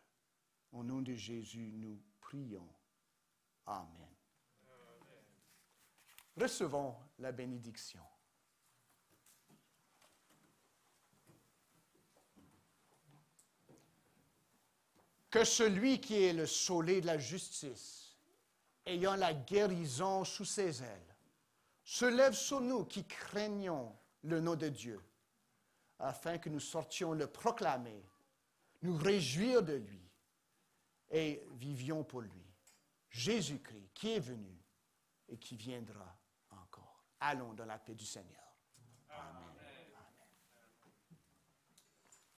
Au nom de Jésus, nous prions. Amen. Recevons la bénédiction. Que celui qui est le soleil de la justice, ayant la guérison sous ses ailes, se lève sur nous qui craignons le nom de Dieu, afin que nous sortions le proclamer, nous réjouir de lui et vivions pour lui. Jésus-Christ qui est venu et qui viendra encore. Allons dans la paix du Seigneur.